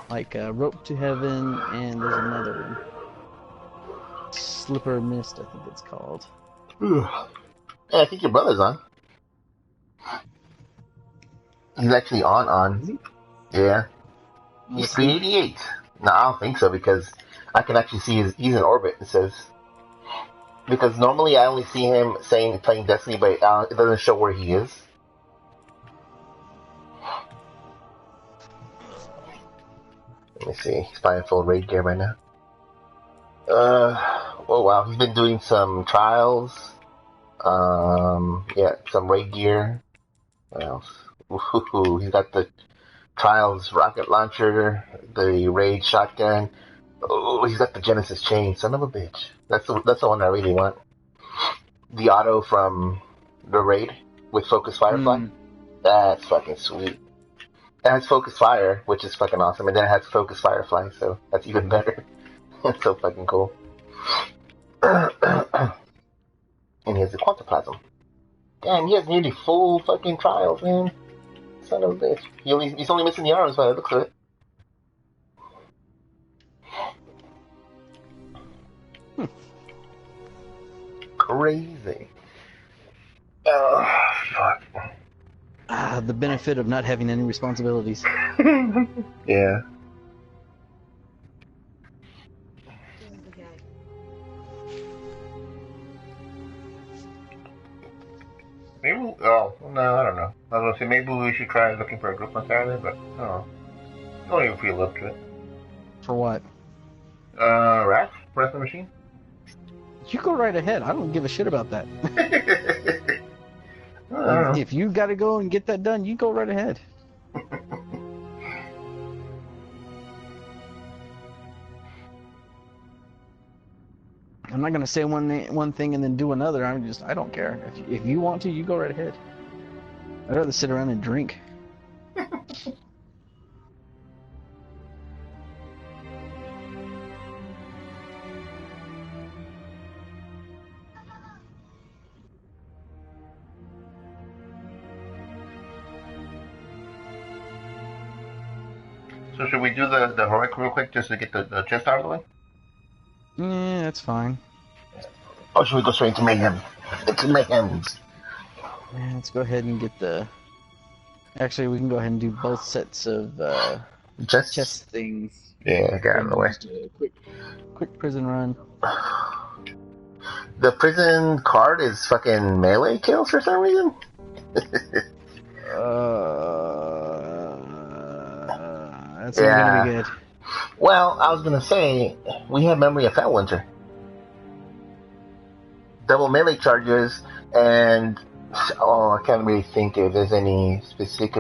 like Rope to Heaven, and there's another one. Slipper Mist, I think it's called. Yeah, I think your brother's on. He's actually on. Is he? Yeah. He's Let's see. 388. No, I don't think so because I can actually see he's in orbit. It says because normally I only see him saying playing Destiny, but it doesn't show where he is. Let me see. He's buying full raid gear right now. Oh wow, he's been doing some trials. Yeah, some raid gear. What else? Ooh, he's got the trials rocket launcher, the raid shotgun. Oh, he's got the Genesis chain. Son of a bitch. That's the one I really want. The auto from the raid with Focus Firefly. Hmm. That's fucking sweet. It has Focus Fire, which is fucking awesome, and then it has Focus Firefly, so that's even better. That's so fucking cool. And he has the Quantoplasm. Damn, he has nearly full fucking trials, man. Son of a bitch. He's only missing the arms, but it looks at it. Hmm. Crazy. Oh, fuck. The benefit of not having any responsibilities. Yeah. Maybe. Oh no, I don't know. I was gonna say maybe we should try looking for a group on Saturday, but I don't even feel up to it. For what? Wrath? Wrath the Machine? You go right ahead. I don't give a shit about that. I don't know. If you got to go and get that done, you go right ahead. I'm not gonna say one thing and then do another. I don't care. If you want to, you go right ahead. I'd rather sit around and drink. So should we do the heroic real quick just to get the chest out of the way? Yeah, that's fine. Or should we go straight into mayhem? Into mayhem. Yeah, let's go ahead and get the. Actually, we can go ahead and do both sets of chest things. Yeah, get out of the way. Just a quick prison run. The prison card is fucking melee kills for some reason. That's not gonna be good. Well, I was gonna say we have Memory of Fellwinter, double melee charges, and I can't really think if there's any specific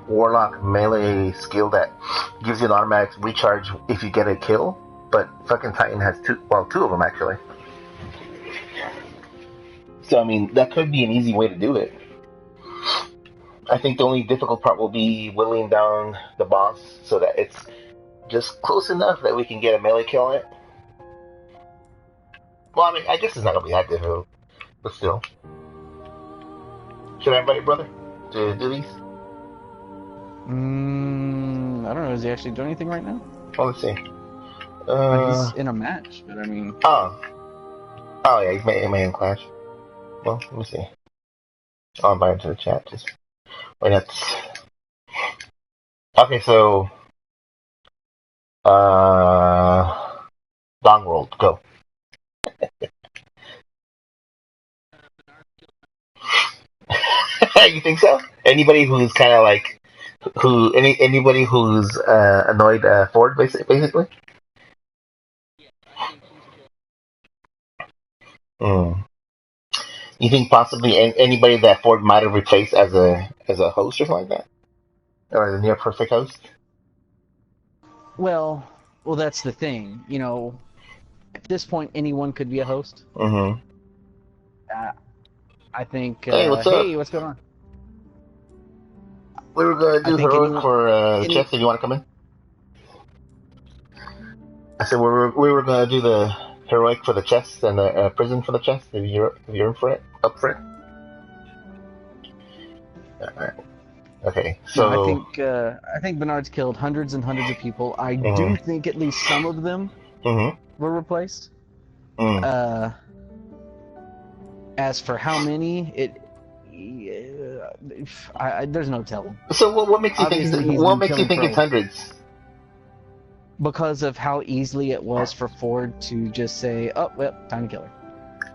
warlock melee skill that gives you an automatic recharge if you get a kill. But fucking Titan has two of them actually. So I mean, that could be an easy way to do it. I think the only difficult part will be whittling down the boss so that it's just close enough that we can get a melee kill on it. Well, I mean, I guess it's not gonna be that difficult, but still. Should I invite your brother to do these? I don't know. Is he actually doing anything right now? Well, let's see. He's in a match, but I mean. Oh yeah, he's made in Clash. Well, let me see. I'll invite him to the chat. Just wait. That's okay. So, Dongworld, go. You think so? Anybody who's kind of like anybody who's annoyed Ford basically. Hmm. You think possibly anybody that Ford might have replaced as a host or something like that, or as a near perfect host? Well, that's the thing. You know, at this point, anyone could be a host. Mm-hmm. I think. Hey, what's up? Hey, what's going on? We were gonna do heroic for the chest. If you want to come in, I said we were gonna do the heroic for the chest and the prison for the chest. If you're in for it, up for it. All right. Okay, No, so. I think Bernard's killed hundreds and hundreds of people. I do Mm-hmm, think at least some of them mm-hmm, were replaced. mm. Uh, as for how many, there's no telling. So what makes you think Obviously, he's what been makes you killing think for it's hundreds? because of how easily it was for Ford to just say, "Oh, well, time to kill her."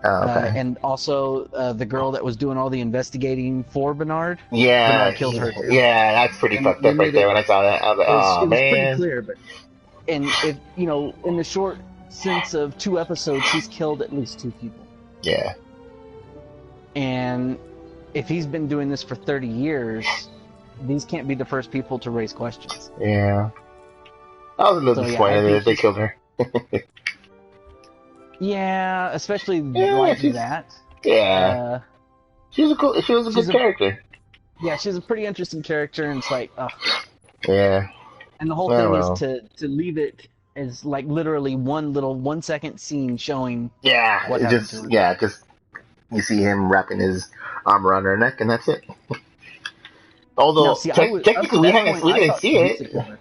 Oh, okay. And also the girl that was doing all the investigating for Bernard, Yeah, Bernard killed her too. yeah, that's pretty And fucked they up right made there. it When I saw that, I was like, oh it was pretty man. clear. But and if you know, in the short sense of 2 episodes, he's killed at least 2 people. Yeah, And if he's been doing this for 30 years, these can't be the first people to raise questions. yeah. I was a little So yeah, I disappointed think that they killed her. yeah, especially Yeah, like that. yeah. She was a good character. Yeah, she's a pretty interesting character, and it's like, Yeah. and the whole Oh, thing well. is to leave it as like literally one little 1 second scene showing Yeah, what it happened to just her. just you see him wrapping his arm around her neck, and that's it. Now, Although see, up technically to that point, we I didn't thought see she used it. to kill her.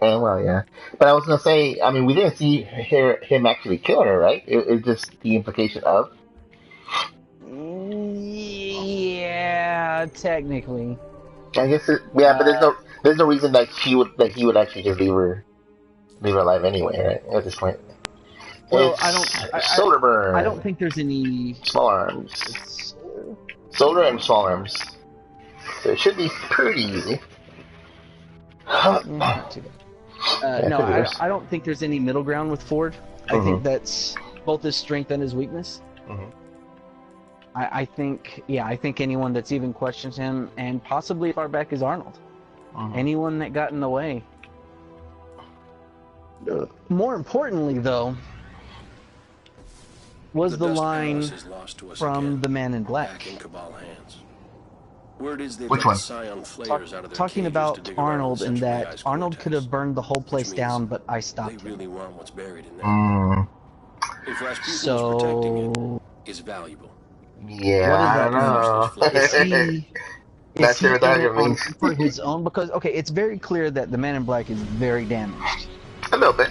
Well, yeah, but I was gonna say, I mean, we didn't see him actually kill her, right? It's just the implication of. Yeah, technically. I guess yeah, but Uh, there's no reason that he would actually just leave her alive anyway, right? At this point, well, it's solar burn, I don't think there's any. small arms, solar and small arms, so it should be pretty easy. Not too bad. Yeah, No, could be worse. I don't think there's any middle ground with Ford. I think that's both his strength and his weakness. Mhm. I think anyone that's even questioned him, and possibly as far back as Arnold, anyone that got in the way. More importantly, though, was the line from the Man in Black. Word is they Which let one? Scion flayers out of their Talking cages to about dig around Arnold the and Central that Ice Arnold could have Cortez, burned the whole which place means down, but I they stopped him. really want what's buried in there. Mm, If Rasputin was protecting it, So, it's valuable. yeah, what does I that don't mean? know. Is he Not sure what that in it means. for his own? Because okay, it's very clear that the Man in Black is very damaged. A little bit.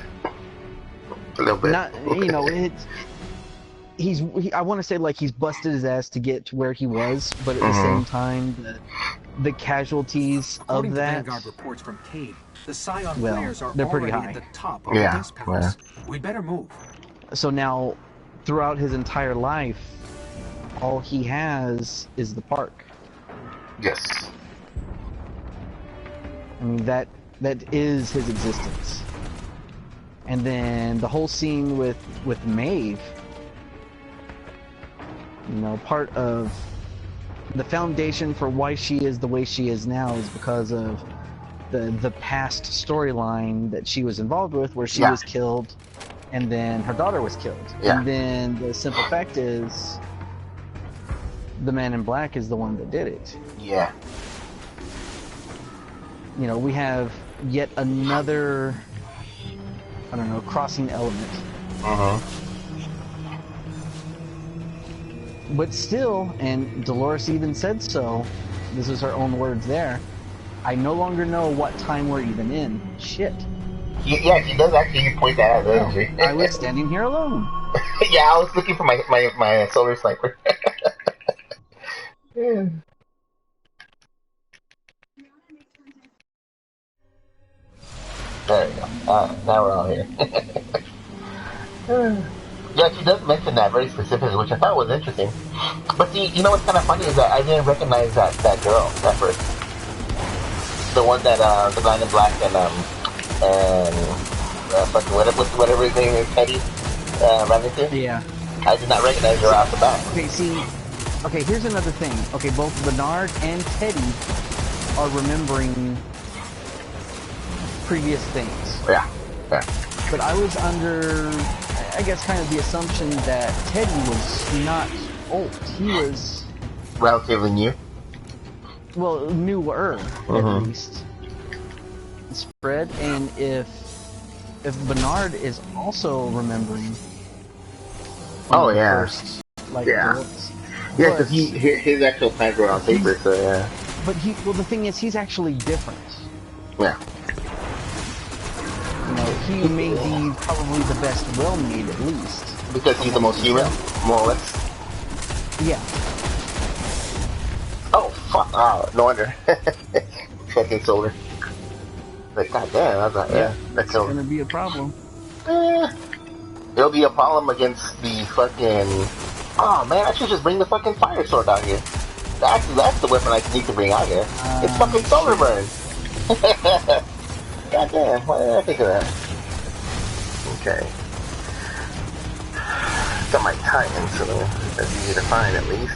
A little bit. Not I want to say like he's busted his ass to get to where he was, but at the same time, the casualties According of to that. Vanguard reports from Cade, the Scion Well, flares are they're pretty already high. at the top of Yeah, the Dust Palace. We better move. So now, throughout his entire life, all he has is the park. Yes. I mean that is his existence. And then the whole scene with Maeve, you know, part of the foundation for why she is the way she is now is because of the past storyline that she was involved with, where she was killed, and then her daughter was killed. Yeah. And then the simple fact is, the Man in Black is the one that did it. Yeah. You know, we have yet another, I don't know, crossing element. But still, and Dolores even said so, this is her own words there, I no longer know what time we're even in. Shit. Yeah, she does actually point that out, doesn't she? I was standing here alone. Yeah, I was looking for my solar sniper. Yeah. There we go. Now we're all here. Yeah, she does mention that very specifically, which I thought was interesting. But see, you know what's kind of funny is that I didn't recognize that girl at first. The one that the Man in Black and fucking whatever his name is, Teddy, ran into. Yeah. I did not recognize her off the bat. Okay, here's another thing. Okay, both Bernard and Teddy are remembering previous things. Yeah. But I was under, I guess, kind of the assumption that Teddy was not old. He was Relatively new. well, newer at least. Spread, and if Bernard is also remembering. Oh yeah. First, Yeah. bullets. Yeah, because his actual plans were on paper, so yeah. But the thing is, he's actually different. Yeah. You know, he may be probably the best well-made, at least. Because he's the most human, more or less. Yeah. Oh, fuck. Oh, no wonder. Fucking solar. Like, goddamn, I was like, yeah, that's gonna be a problem. It'll be a problem against the fucking... Oh, man, I should just bring the fucking fire sword out here. That's the weapon I need to bring out here. It's fucking solar burn. Goddamn, why did I think of that? Okay. Got my tie-in, so that's easy to find at least.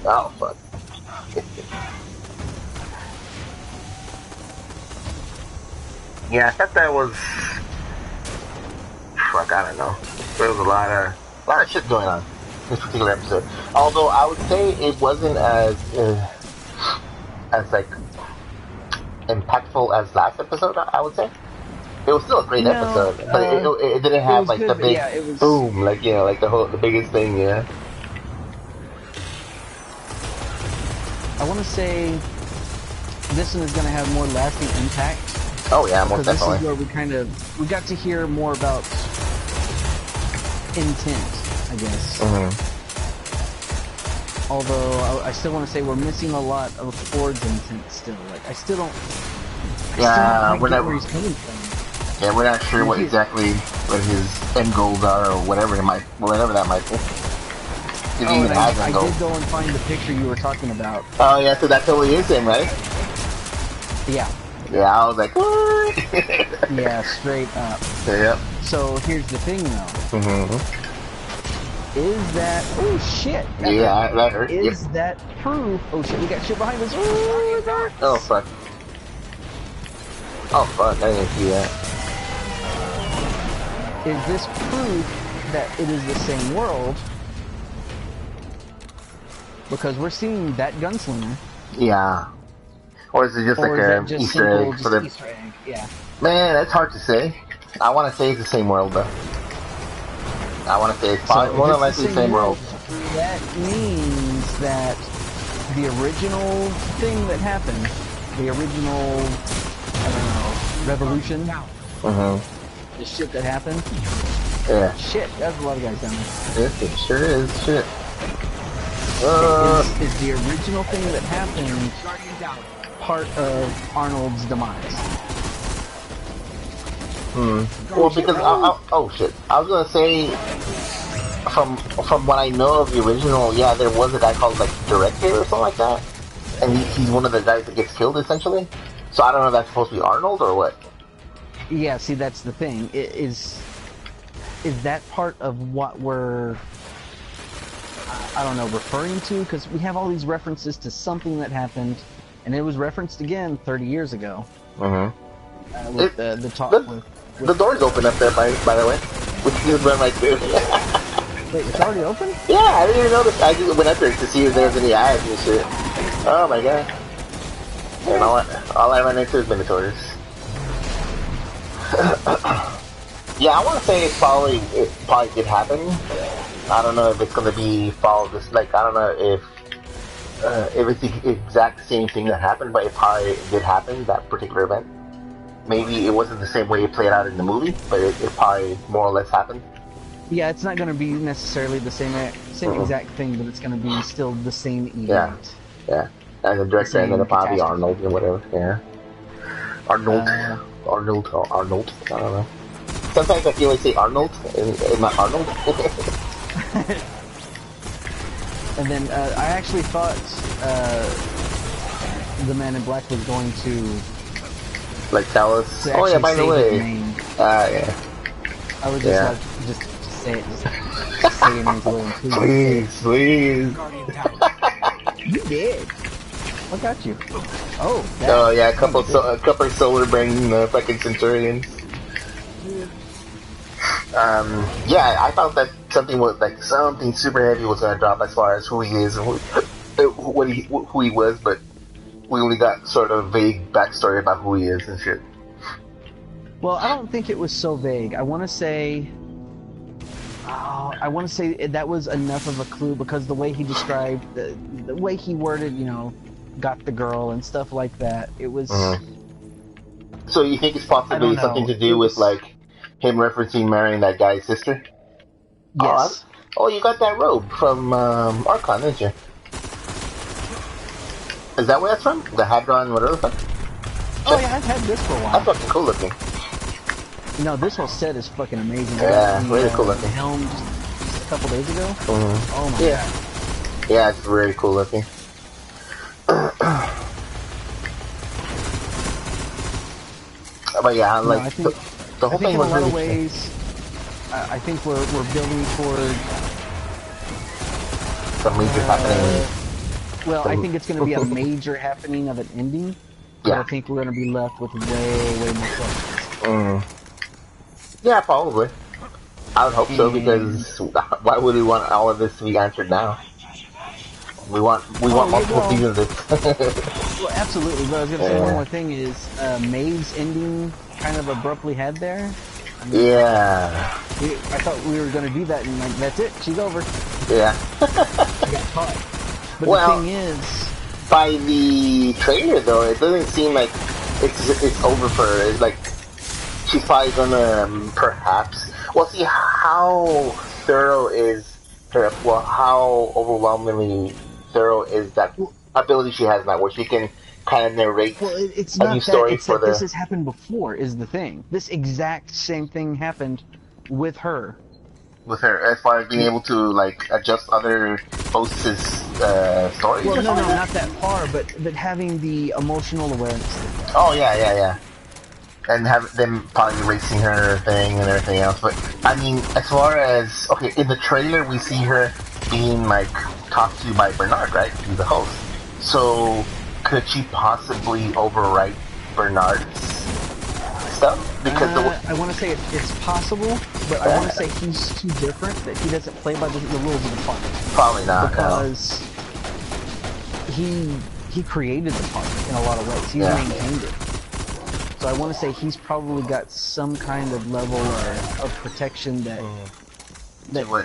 Oh, fuck. Yeah, I thought that was... Fuck, I don't know. There was a lot of shit going on in this particular episode. Although I would say it wasn't as like impactful as last episode. I would say it was still a great episode, but it didn't have like good, the big boom, like like the biggest thing. Yeah. I want to say this one is going to have more lasting impact. Oh yeah, most definitely. This is where we got to hear more about intent, I guess. Although I still want to say we're missing a lot of Ford's intent still. Like I still don't. We're not where he's coming from. Yeah, we're not sure what exactly what his end goals are or whatever that might be. I did go and find the picture you were talking about. Oh yeah, so that's totally is him, right? Yeah. Yeah, I was like, what? Yeah, straight up. Yep. So here's the thing, though. Is that... Oh, shit. That hurt. Is that proof... Oh, shit, we got shit behind us. Oh, fuck. Oh, fuck, I didn't see that. Is this proof that it is the same world? Because we're seeing that gunslinger. Yeah. Or is it just like an Easter egg for the... Easter egg, yeah. Man, that's hard to say. I want to say it's the same world, though. I want to say it's probably more than likely the same world. That means that the original thing that happened, the original, I don't know, revolution, the shit that happened, shit, that's a lot of guys down there. It sure is, shit. Is the original thing that happened part of Arnold's demise? Well, because oh shit, I was gonna say from what I know of the original, yeah, there was a guy called like Director or something like that, and he's one of the guys that gets killed essentially. So I don't know if that's supposed to be Arnold or what. Yeah, see, that's the thing. Is that part of what we're I don't know referring to? Because we have all these references to something that happened, and it was referenced again 30 years ago. With the talk with the door's open up there, by the way. Which you run right through. Wait, it's already open? Yeah, I didn't even notice. I just went up there to see if there was any eyes and shit. Oh my god. And all I ran into is Minotaurs. Yeah, I want to say it probably did happen. I don't know if it's going to be followed this, like, I don't know if it's the exact same thing that happened, but it probably did happen, that particular event. Maybe it wasn't the same way it played out in the movie, but it probably more or less happened. Yeah, it's not going to be necessarily the same exact thing, but it's going to be still the same event. Yeah. And the director, and then probably Arnold or whatever. Yeah. Arnold. I don't know. Sometimes I feel like say Arnold, and not Arnold. And then I actually thought the Man in Black was going to like tell us. Oh yeah, by the way. Yeah. I would just like just say it. Just say your name. Please. You did. What got you? Oh. Oh yeah, a couple solar brain fucking Centurions. Yeah, I thought that something super heavy was gonna drop as far as who he is and who he was, but we only got sort of vague backstory about who he is and shit. Well, I don't think it was so vague. I want to say that was enough of a clue because the way he described, the way he worded, got the girl and stuff like that. It was. So you think it's I possibly don't something know. to do with like him referencing marrying that guy's sister? Yes. Oh, you got that robe from Archon, didn't you? Is that where that's from? The Hadron, whatever the fuck? Oh yeah, I've had this for a while. That's fucking cool looking. No, this whole set is fucking amazing. Yeah, really cool looking. The helm just a couple days ago. Oh my god. Yeah, it's very cool looking. But yeah, like I think, the whole thing was really. In a lot of ways, I think we're building toward some major happening. Well, I think it's going to be a major happening of an ending. But I think we're going to be left with way more questions. Yeah, probably. I would hope so, because why would we want all of this to be answered now? We want multiple seasons of this. Well, absolutely. But I was going to say one more thing is Maeve's ending kind of abruptly had there. I mean, I thought we were going to do that, and like that's it. She's over. Yeah. She got caught. But the thing is, by the trailer though, it doesn't seem like it's over for her. It's like she's probably gonna perhaps. Well, see how thorough is her. Well, how overwhelmingly thorough is that ability she has now, where she can kind of narrate it's a not new story that, for the. This has happened before. Is the thing. This exact same thing happened with her. With her, as far as being able to like adjust other hosts' stories. Well, no, not that far, but having the emotional awareness. Oh yeah, and have them probably erasing her thing and everything else. But I mean, as far as in the trailer we see her being like talked to by Bernard, right? He's the host. So could she possibly overwrite Bernard's stuff? Because I want to say it's possible, but I want to say he's too different that he doesn't play by the rules of the park. Probably not, because he created the park in a lot of ways. He maintained it. So I want to say he's probably got some kind of level of protection that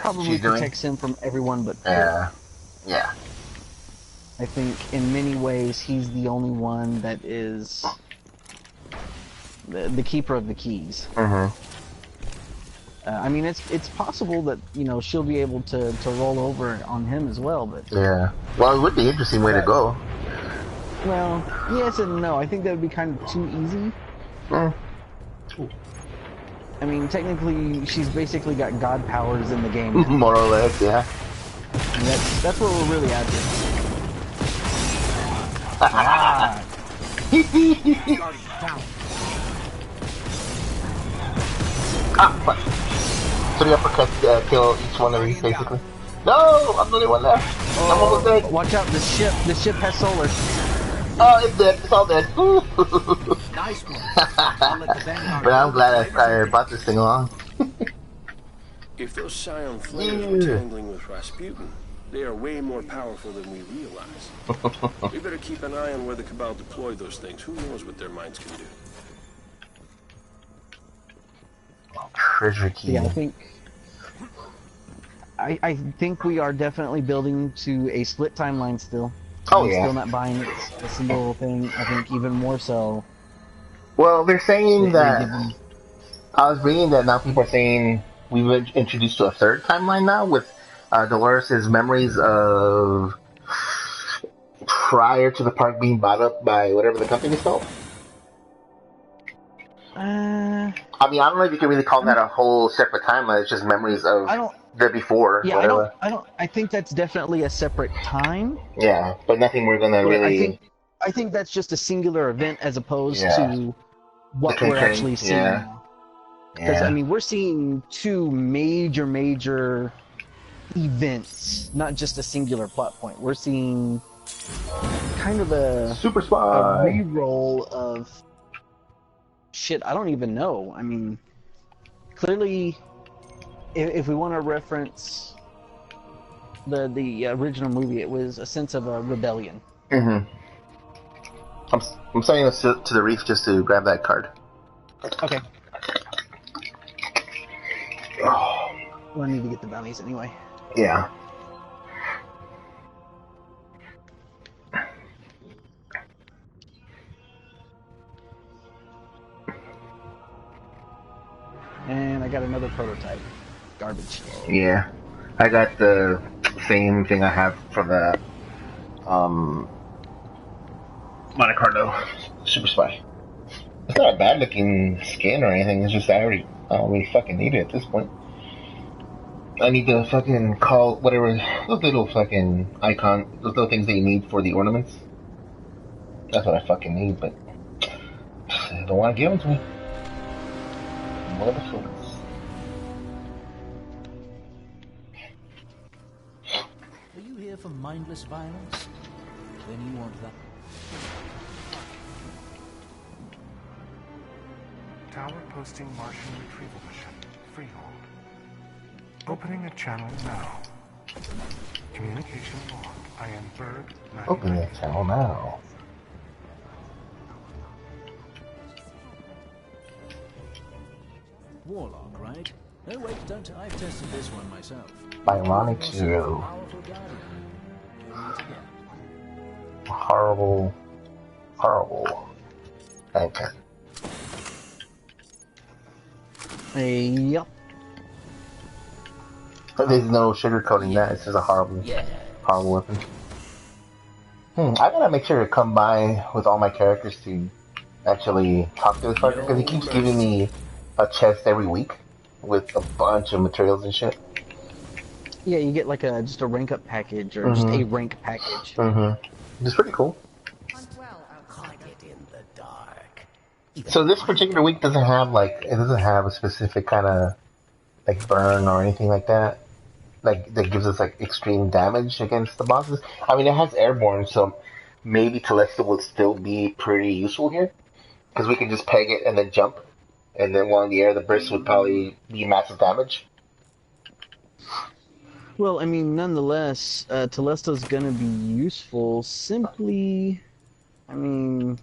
probably protects him from everyone but yeah. I think in many ways he's the only one that is the keeper of the keys. I mean, it's possible that she'll be able to roll over on him as well, but well, it would be an interesting way to go. Well, yes and no. I think that would be kind of too easy. I mean, technically, she's basically got god powers in the game. More or less, yeah. And that's where we're really at here. Fuck. So the uppercut kill each one of these, basically. No! I'm the only one left. I'm almost dead. Watch out, the ship has solar. Oh, it's dead. It's all dead. Nice one. But I'm glad I brought this thing along. If those Scion flares were tangling with Rasputin, they are way more powerful than we realize. We better keep an eye on where the Cabal deploy those things. Who knows what their minds can do? Treasure key. Yeah, I think we are definitely building to a split timeline still. Oh, I'm still not buying it, a single thing. I think even more so. Well, they're saying that. I was reading that now people are saying we've been introduced to a third timeline now with Dolores' memories of prior to the park being bought up by whatever the company is called. I mean, I don't know if you can really call that a whole separate timeline. It's just memories of the before. Yeah, whatever. I think that's definitely a separate time. Yeah, but nothing we're gonna really. I think that's just a singular event as opposed to what we're actually seeing now. Because I mean, we're seeing two major events, not just a singular plot point. We're seeing kind of a Super Spy re-roll of shit. I don't even know. I mean, clearly, if we want to reference the original movie, it was a sense of a rebellion. I'm sending this to the reef just to grab that card. Okay. Well, I need to get the bounties anyway. Yeah. got another prototype. Garbage. Yeah. I got the same thing I have for the Monte Carlo Super Spy. It's not a bad looking skin or anything, it's just I don't really fucking need it at this point. I need to fucking call whatever those little fucking those little things that you need for the ornaments. That's what I fucking need, but they don't want to give them to me. Motherfuckers. Are you here for mindless violence? Then you want that. Tower posting Martian retrieval mission. Freehold. Opening a channel now. Communication log. I am Berg. Opening a channel now. Warlock, right? No, wait, don't. I've tested this one myself. Bionic Zero. Powerful guardian. Doing it again. Horrible. Okay. Yep. There's no sugarcoating that. It's just a horrible weapon. I gotta make sure to come by with all my characters to actually talk to this fucker because he keeps giving me a chest every week with a bunch of materials and shit. Yeah, you get like just a rank up package or just a rank package. It's pretty cool. So this particular week doesn't have a specific kind of like burn or anything like that. Like that gives us like extreme damage against the bosses. I mean, it has airborne, so maybe Telesta will still be pretty useful here because we can just peg it and then jump, and then while in the air, the burst would probably be massive damage. Well, I mean, nonetheless, Telesta's gonna be useful simply. I mean,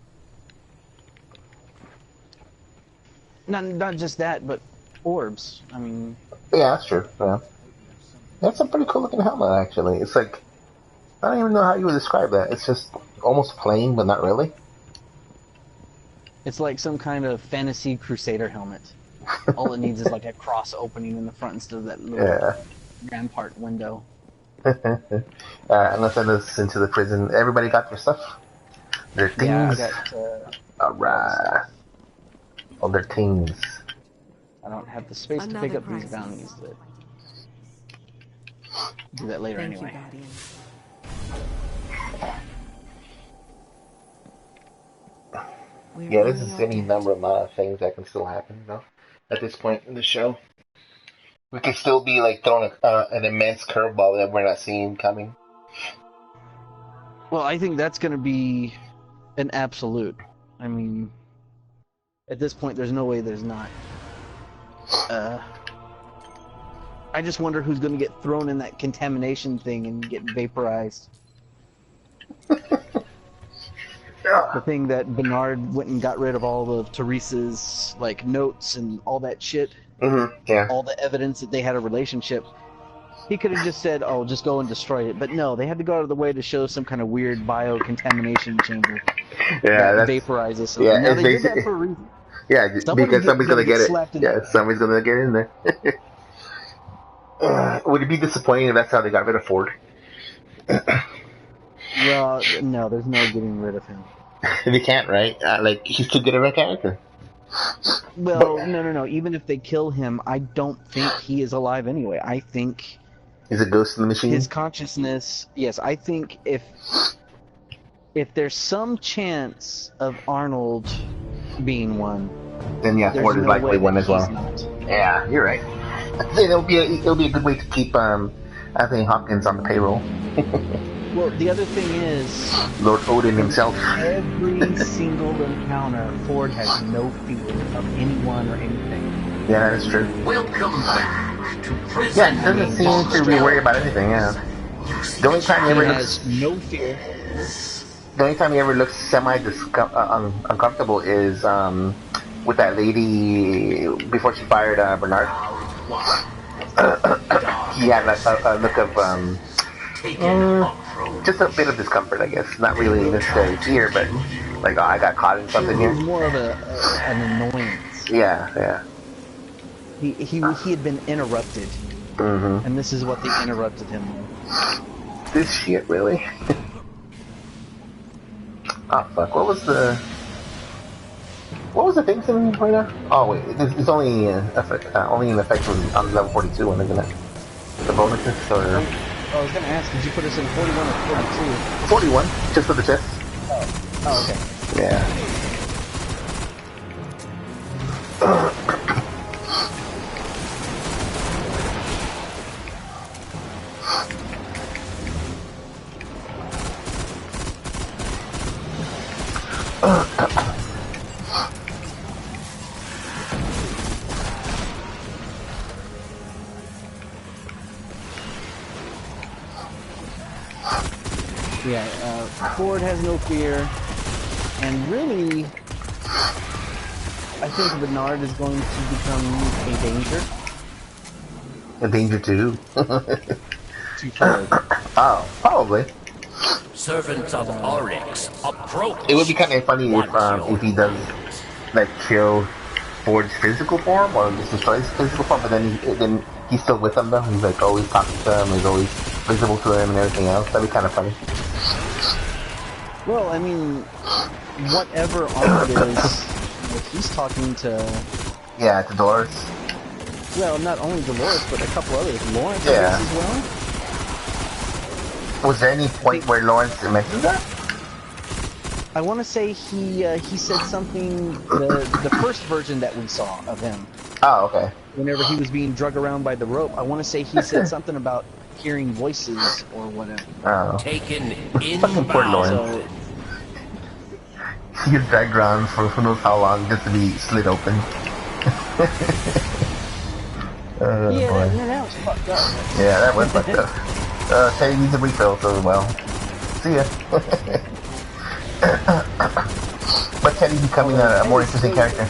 not just that, but orbs. I mean. Yeah, that's true. Yeah. That's a pretty cool looking helmet, actually. It's like, I don't even know how you would describe that. It's just almost plain, but not really. It's like some kind of fantasy crusader helmet. All it needs is like a cross opening in the front instead of that little rampart window. Unless send us into the prison. Everybody got their stuff? Their things? Yeah, I got, alright. All their things. I don't have the space to pick up these bounties, but... do that later anyway. Yeah, this is any number of things that can still happen, you know, at this point in the show. We could still be like throwing an immense curveball that we're not seeing coming. Well, I think that's going to be an absolute. I mean, at this point, there's no way there's not. I just wonder who's going to get thrown in that contamination thing and get vaporized. The thing that Bernard went and got rid of all of Teresa's like notes and all that shit. Yeah. All the evidence that they had a relationship. He could have just said, "Oh, just go and destroy it." But no, they had to go out of the way to show some kind of weird bio-contamination chamber. Yeah, that vaporizes. So yeah, now they did that for a reason. Yeah, because somebody's gonna get it. Yeah, somebody's gonna get in there. Would it be disappointing if that's how they got rid of Ford? Well, no, there's no getting rid of him. They can't, right? Like, he's too good of a character. Well, no. Even if they kill him, I don't think he is alive anyway. I think... he's a ghost in the machine? His consciousness... Yes, I think if there's some chance of Arnold being one... then yeah, Ford is likely one as well. Yeah, you're right. It'll be a good way to keep Anthony Hopkins on the payroll. Well, the other thing is... Lord Odin himself. Every single encounter, Ford has no fear of anyone or anything. Yeah, that's true. Welcome back to prison. Yeah, he doesn't seem to be worried about anything, yeah. The only time he ever has no fear. The only time he ever looks uncomfortable is with that lady before she fired Bernard. He had a look of just a bit of discomfort, I guess. Not really necessarily fear, but like, oh, I got caught in something here. It's more of an annoyance. Yeah. He had been interrupted, and this is what they interrupted him with. This shit, really? Oh fuck! What was the thing saying right now? Oh wait, it's only only in effect on level 42 one, isn't it? The bonuses or? I was gonna ask, did you put us in 41 or 42? 41, just for the chest. Oh, okay. Yeah. Yeah, Ford has no fear, and really, I think Bernard is going to become a danger. A danger to who? To Ford. Oh, probably. Servants of Oryx, approach. It would be kind of funny if he does like kill Ford's physical form or just destroy his physical form, but then he's still with him though. He's like always talking to him, he's always visible to him and everything else. That'd be kind of funny. Well, I mean, whatever arm it is, he's talking to... Yeah, to Dolores. Well, not only Dolores, but a couple others. Lawrence, I Yeah. guess, as well? Was there any point where Lawrence mentioned that? I want to say he said something, the first version that we saw of him, Oh, okay. whenever he was being drug around by the rope, I want to say he said something about hearing voices or whatever. Oh. Taken Fucking poor Lawrence. inbound. So, He gets dragged around for who knows how long just to be slit open. Oh, yeah, boy. that was fucked up. Yeah, that was fucked up. Teddy needs a refill, so well. See ya. But Teddy's becoming a more interesting character.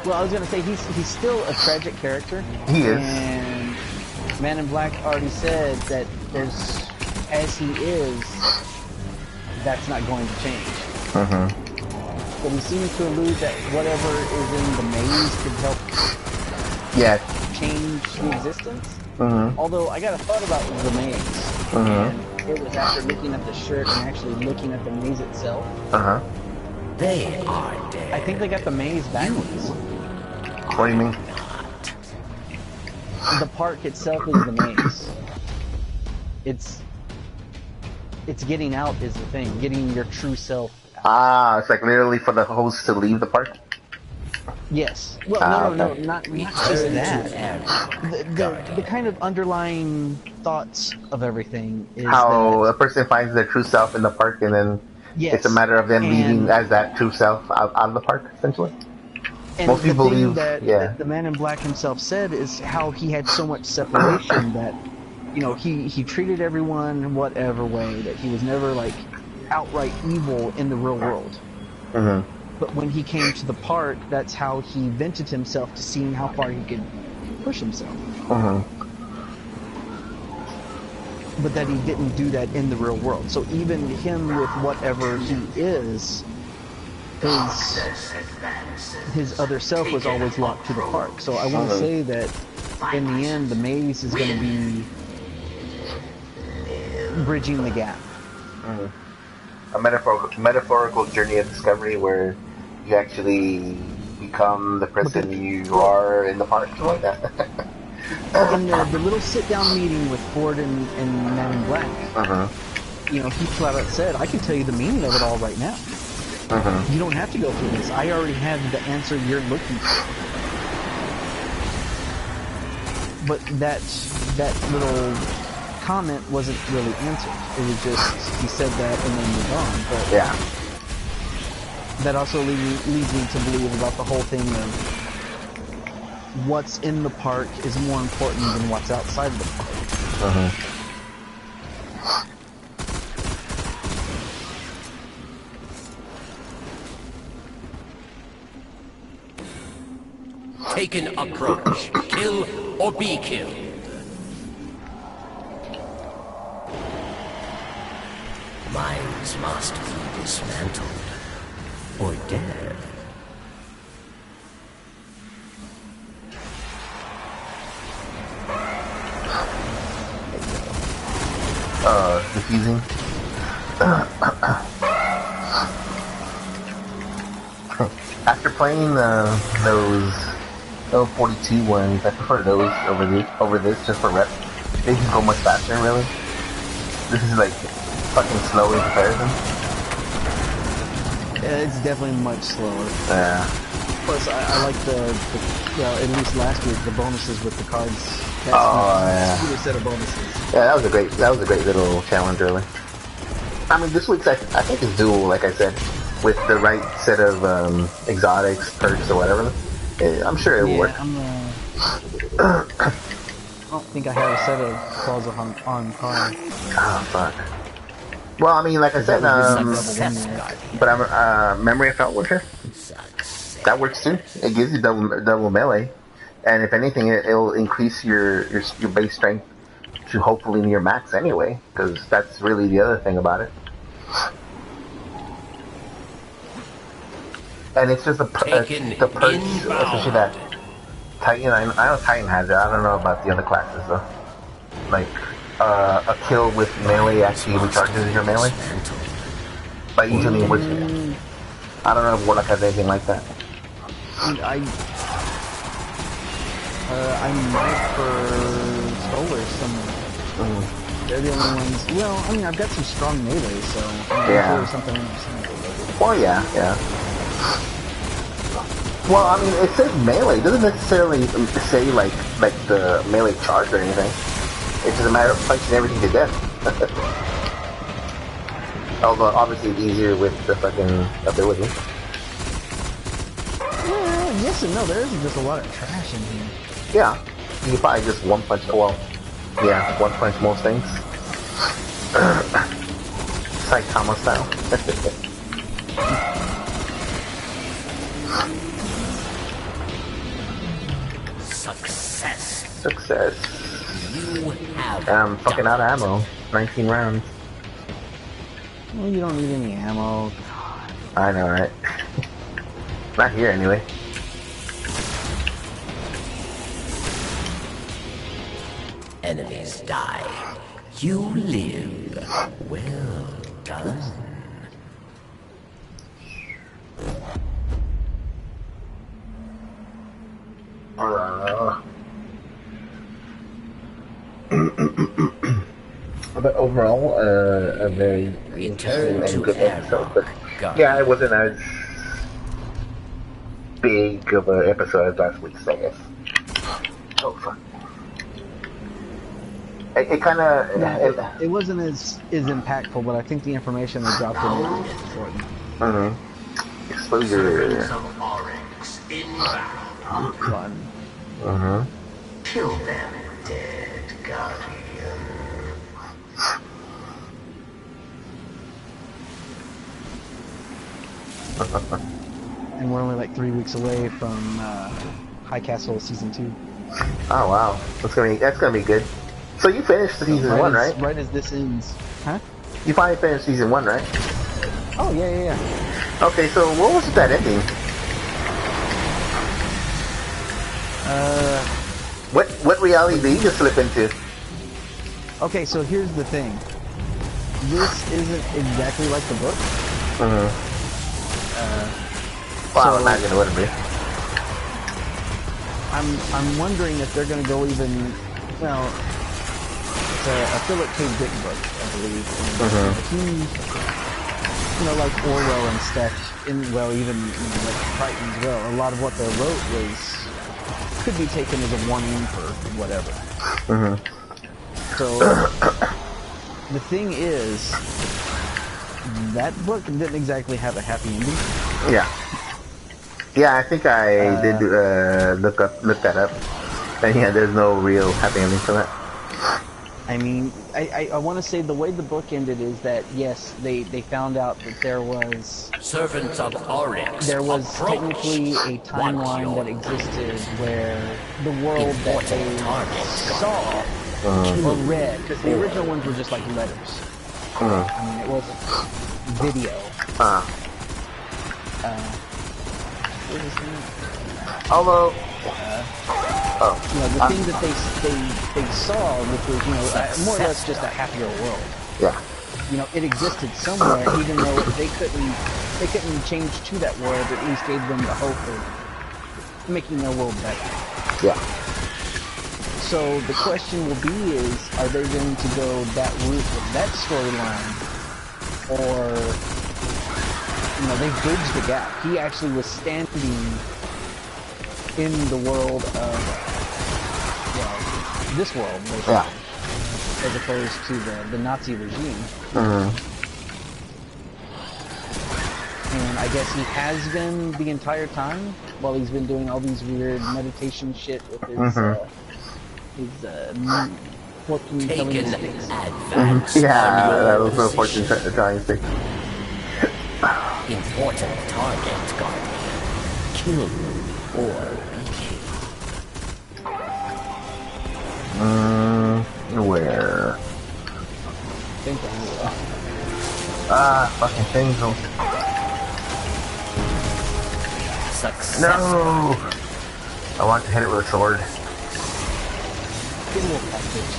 Well, I was gonna say he's still a tragic character. He is. And Man in Black already said that as he is, that's not going to change. Mm-hmm. But he seems to allude that whatever is in the maze could help Yeah. change the existence. Mm-hmm. Although I got a thought about the maze, and it was after looking at the shirt and actually looking at the maze itself. Uh-huh. They are dead. I think they got the maze backwards. What do you mean? The park itself is the maze. It's getting out is the thing. Getting your true self out. Ah, it's like literally for the host to leave the park? Yes. Well, no, not just that. The kind of underlying thoughts of everything is How that, a person finds their true self in the park and then yes, it's a matter of them and- leaving as that true self out of the park, essentially? And most people the thing believe- that, yeah. that the Man in Black himself said is how he had so much separation that, you know, he treated everyone in whatever way, that he was never like outright evil in the real world. Mm-hmm. But when he came to the park, that's how he vented himself to seeing how far he could push himself. Mm-hmm. But that he didn't do that in the real world. So even him with whatever he is, his other self was always locked to the park. So I want to say that in the end, the maze is going to be bridging the gap. Mm-hmm. A metaphorical journey of discovery where you actually become the person you are in the park, something like that. In the little sit-down meeting with Ford and Man in Black, you know, he flat out said, I can tell you the meaning of it all right now. You don't have to go through this. I already have the answer you're looking for. But that little comment wasn't really answered. It was just, he said that and then moved on. But Yeah. that also leads me to believe about the whole thing of what's in the park is more important than what's outside the park. Taken approach. Kill or be killed. Minds must be dismantled or dead. confusing. After playing those L42 ones, I prefer those over this just for rep. They can go much faster, really. This is like fucking slow in comparison. Yeah, it's definitely much slower. Yeah. Plus, I like the well, at least last week, the bonuses with the cards. That's yeah. a set of bonuses. Yeah, that was a great little challenge, really. I mean, this week's I think is dual, like I said, with the right set of exotics, perks, or whatever. I'm sure it'll work. I don't think I have a set of claws on card. Oh fuck. Well, I mean, like I said, but memory of felt worker. That works too. It gives you double melee, and if anything, it'll increase your base strength to hopefully near max anyway, because that's really the other thing about it. And it's just the perks, especially that Titan. I know Titan has it. I don't know about the other classes though. Like a kill with melee actually recharges your melee. But usually, I don't know if Warlock has anything like that. I might for Solar somewhere. They're the only ones. Well, I mean, I've got some strong melee, so yeah. Something interesting. Well, yeah. Well, I mean, it says melee. It doesn't necessarily say like the melee charge or anything. It's just a matter of punching everything to death. Although obviously it's easier with the fucking ability. Well, yes and no. There's just a lot of trash in here. Yeah, you can probably just one punch. Well, yeah, one punch most things. Saitama style. Success. You have I'm fucking out of ammo. 19 rounds. Well, you don't need any ammo. I know, right? Not here, anyway. enemies die. You live. Well done. But overall, a very interesting and good episode. But yeah, it wasn't as big of an episode as last week's, I guess. Oh fuck! It kind of it wasn't as impactful, but I think the information they dropped in was important. Exposure. Fun. Kill them, dead guardian. And we're only like 3 weeks away from High Castle Season 2. Oh wow, that's gonna be good. So you finished season 1, right? Right as this ends, huh? You finally finished season 1, right? Oh yeah. Okay, so what was that ending? What reality did you just slip into? Okay, so here's the thing. This isn't exactly like the book. Well, I imagine it wouldn't be. I'm wondering if they're going to go even. Well, it's a Philip K. Dick book, I believe. And he, like Orwell and stuff. Even like Crichton as well. A lot of what they wrote could be taken as a warning for whatever. So the thing is, that book didn't exactly have a happy ending. Yeah, I think I did look that up, and yeah, there's no real happy ending for that. I mean, I want to say the way the book ended is that yes, they found out that there was servants of Oryx. There was technically a timeline that existed where the world that they saw or read, because the original ones were just like letters. I mean, it wasn't video. What is his name? Although, the thing that they saw, which was more or less just a happier world. Yeah. you know, it existed somewhere, even though they couldn't change to that world. At least gave them the hope of making their world better. Yeah. So the question will be is, are they going to go that route with that storyline, or, you know, they bridged the gap. He actually was standing in the world of, well, this world, basically, Yeah. as opposed to the Nazi regime. Mm-hmm. And I guess he has been the entire time while he's been doing all these weird meditation shit with his fortune telling Taken sticks. advance Yeah, on your that was a fortune position. telling thing. Important target, Guardian. Kill or be killed. Where? Same thing. Fucking things. Success. No! I want to hit it with a sword. Get a little package.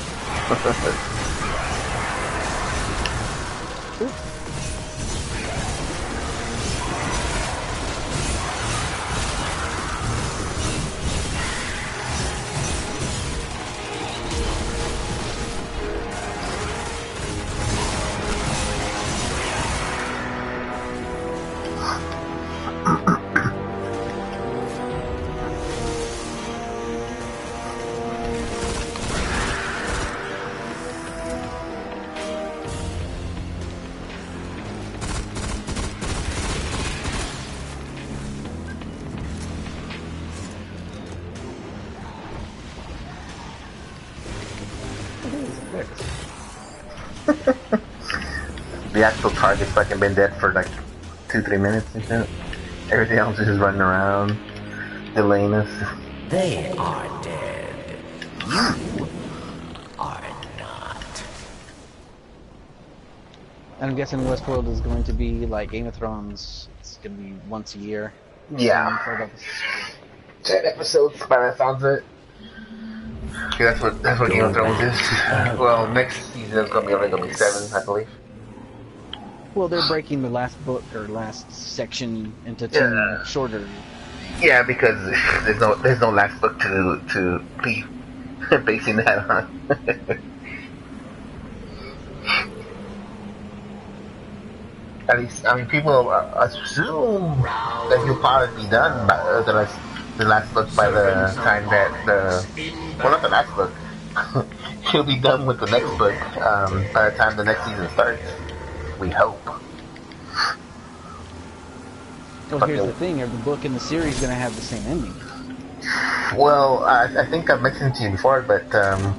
The actual target's fucking been dead for like 2-3 minutes and shit. Everything else is just running around, delaying us. They are dead. You are not. And I'm guessing Westworld is going to be like Game of Thrones. It's going to be once a year. Yeah. 10 episodes by the sounds of it. Yeah, that's what Game of Thrones is. Well, next season is only gonna be 7, I believe. Well, they're breaking the last book or last section into two shorter. Yeah, because there's no last book to be basing that on. At least, I mean, people assume that he'll probably be done by the last book by the time that well, not the last book. He'll be done with the next book by the time the next season starts. We hope. Well, here's the thing: every book in the series is going to have the same ending. Well, I think I've mentioned to you before, but the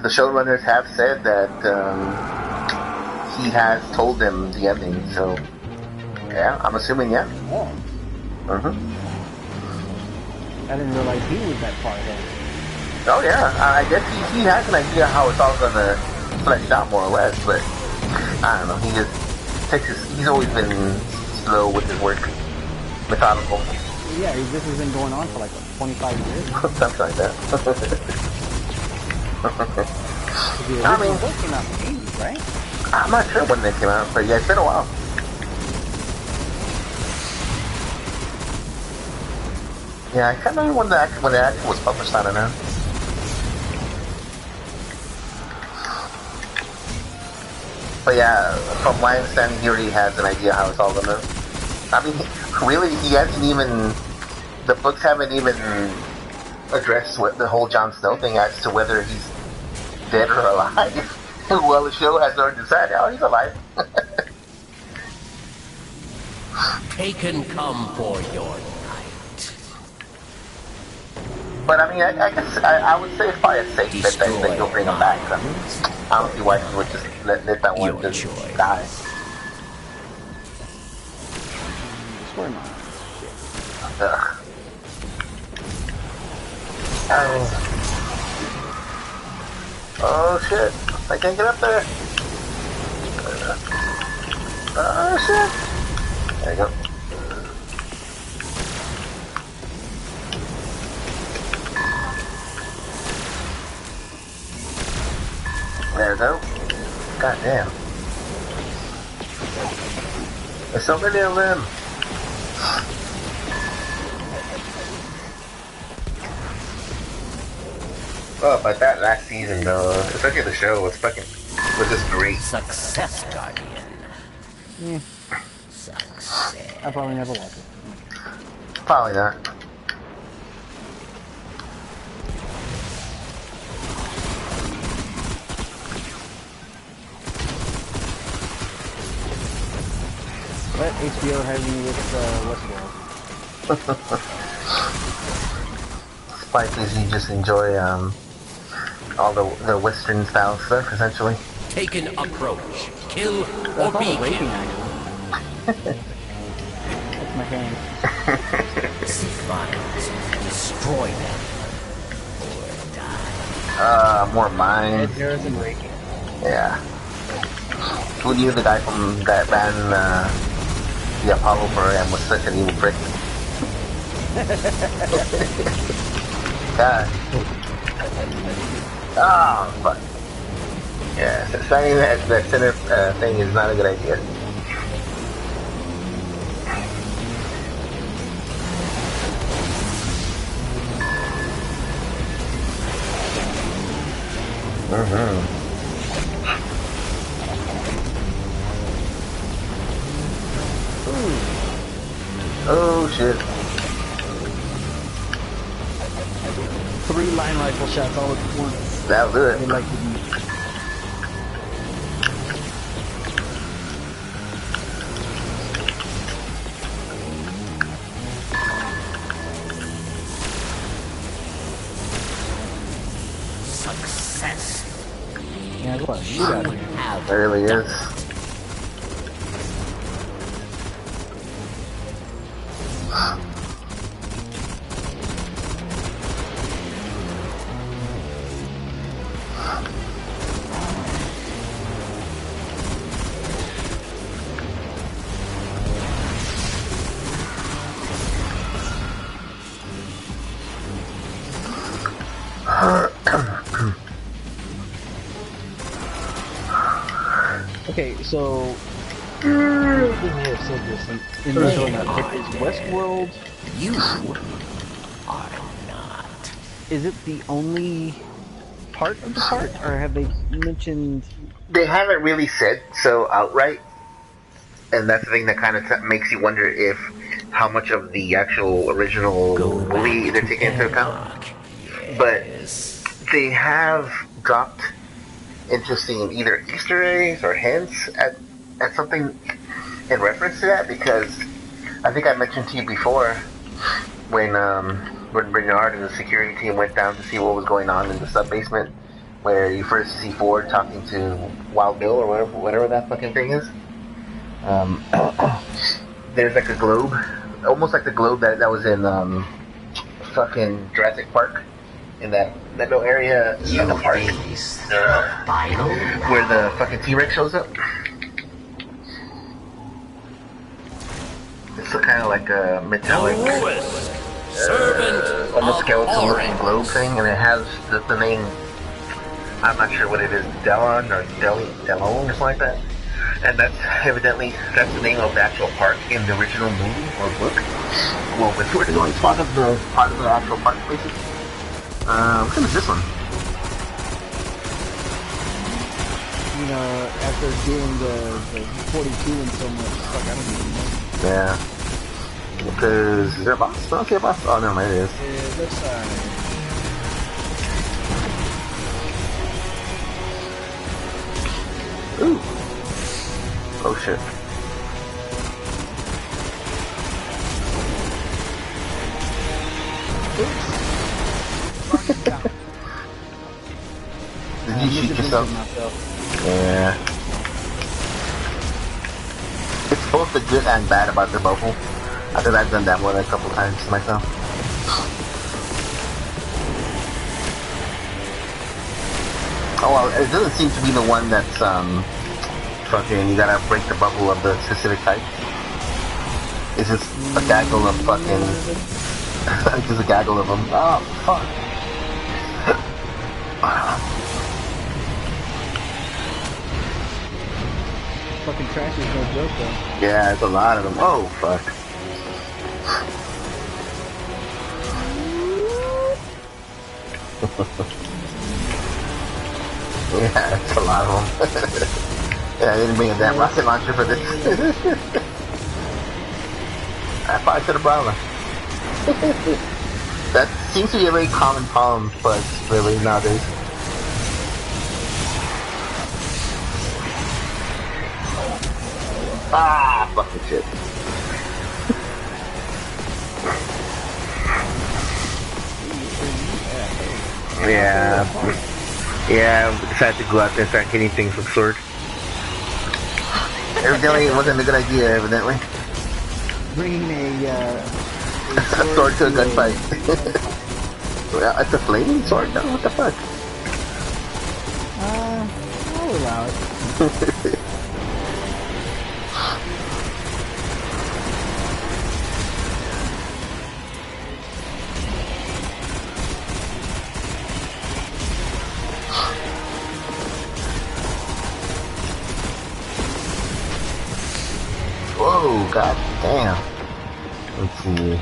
showrunners have said that he has told them the ending. So, yeah, I'm assuming, yeah. Oh. I didn't realize he was that far ahead. Oh yeah, I guess he has an idea how it's all gonna flesh out more or less, but I don't know. He just he's always been slow with his work, methodical. Yeah, this has been going on for like 25 years. Something like that. I mean, book came out in the 80s, right? I'm not sure when they came out, but yeah, it's been a while. Yeah, I can't remember when the actual was published. I don't know. But yeah, from my understanding, he already has an idea how it's all gonna. I mean, really, he hasn't even. The books haven't even addressed what the whole Jon Snow thing as to whether he's dead or alive. Well, the show has already decided, oh, he's alive. Taken come for your night. But I mean, I guess I would say it's probably a safe bet that you'll bring him back. I don't see why he would just let that one just die. Ugh. Oh shit! I can't get up there. Oh shit! There you go. There we go. God damn. There's so many of them. Oh, but that last season, though, especially the show, was just great. Success, Guardian. Yeah. Success. I probably never watched it. Probably not. Let HBO have me with Westworld. Spike is you just enjoy all the Western style stuff, essentially. Take an approach. Kill or That's be all the raping killed. actually. That's my hand. See violence. Destroy them. Or die. More mine. Ed Harrison raping. Yeah. Who knew the guy from that band, the Apollo program was such an evil prick? God. Oh, fuck. Yeah, signing that center thing is not a good idea. Oh shit. 3 line rifle shots all at once. That'll do They it. like to be. Success. Yeah, there's a lot of shoot out here. Have There really done is. Okay, so I may have said this in the show notes. Is Westworld, You are not. is it the only part of the park, or have they mentioned? They haven't really said so outright, and that's the thing that kind of makes you wonder if how much of the actual original movie they're taking into account. But they have dropped interesting either Easter eggs or hints at something in reference to that, because I think I mentioned to you before when Bernard and the security team went down to see what was going on in the sub-basement, where you first see Ford talking to Wild Bill or whatever that fucking thing is. There's like a globe, almost like the globe that was in fucking Jurassic Park, in that little area in the park where the fucking T-Rex shows up. It's kind of like a metallic, almost skeletal-looking globe thing, and it has the name. I'm not sure what it is, Delon or Delone or something like that. And that's evidently the name of the actual park in the original movie or book. Well, if we're going part of the actual park places. What kind is this one? You know, after doing the 42 and so much, fuck, I don't even know. Yeah. Because is there a boss? I don't see a boss. Oh no, there it is. It looks Ooh. Oh shit. Did you shoot yourself? Yeah. It's both the good and bad about the bubble. I think I've done that one a couple times myself. Oh well, it doesn't seem to be the one that's fucking you gotta break the bubble of the specific type. It's just a gaggle of fucking it's just a gaggle of them. Oh fuck. fucking trash is no joke, though. Yeah, there's a lot of them. Oh, fuck. Yeah, that's a lot of them. Yeah, I didn't bring a damn rocket launcher for this. I probably should have brought one. That seems to be a very common problem for us, really, nowadays. Ah, fucking shit. Yeah. Yeah, I decided to go out there and start hitting things with sword. Evidently, it wasn't a good idea, evidently. Bringing a sword to a gunfight. Well, it's a flaming sword, though? What the fuck? I'll allow it. Whoa, god damn. Let's see.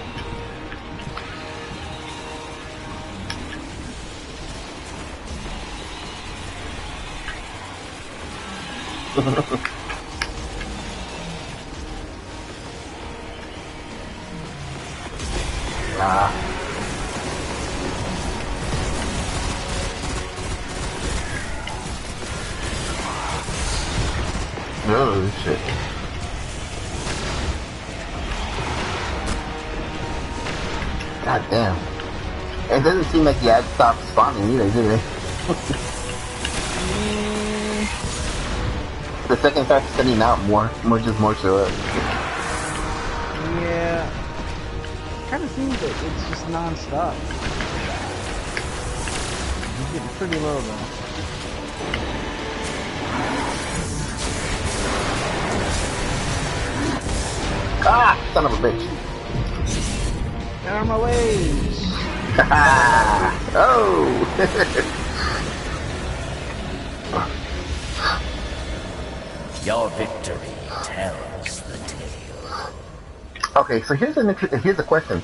Ah. Oh shit. God damn. It doesn't seem like the ads stopped spawning either, do they? The second starts sending out more show up. Yeah. Kind of seems that it's just non-stop. It's getting pretty low though. Ah! Son of a bitch. Get out of my way! Oh! Your victory tells the tale. Okay, so here's a question.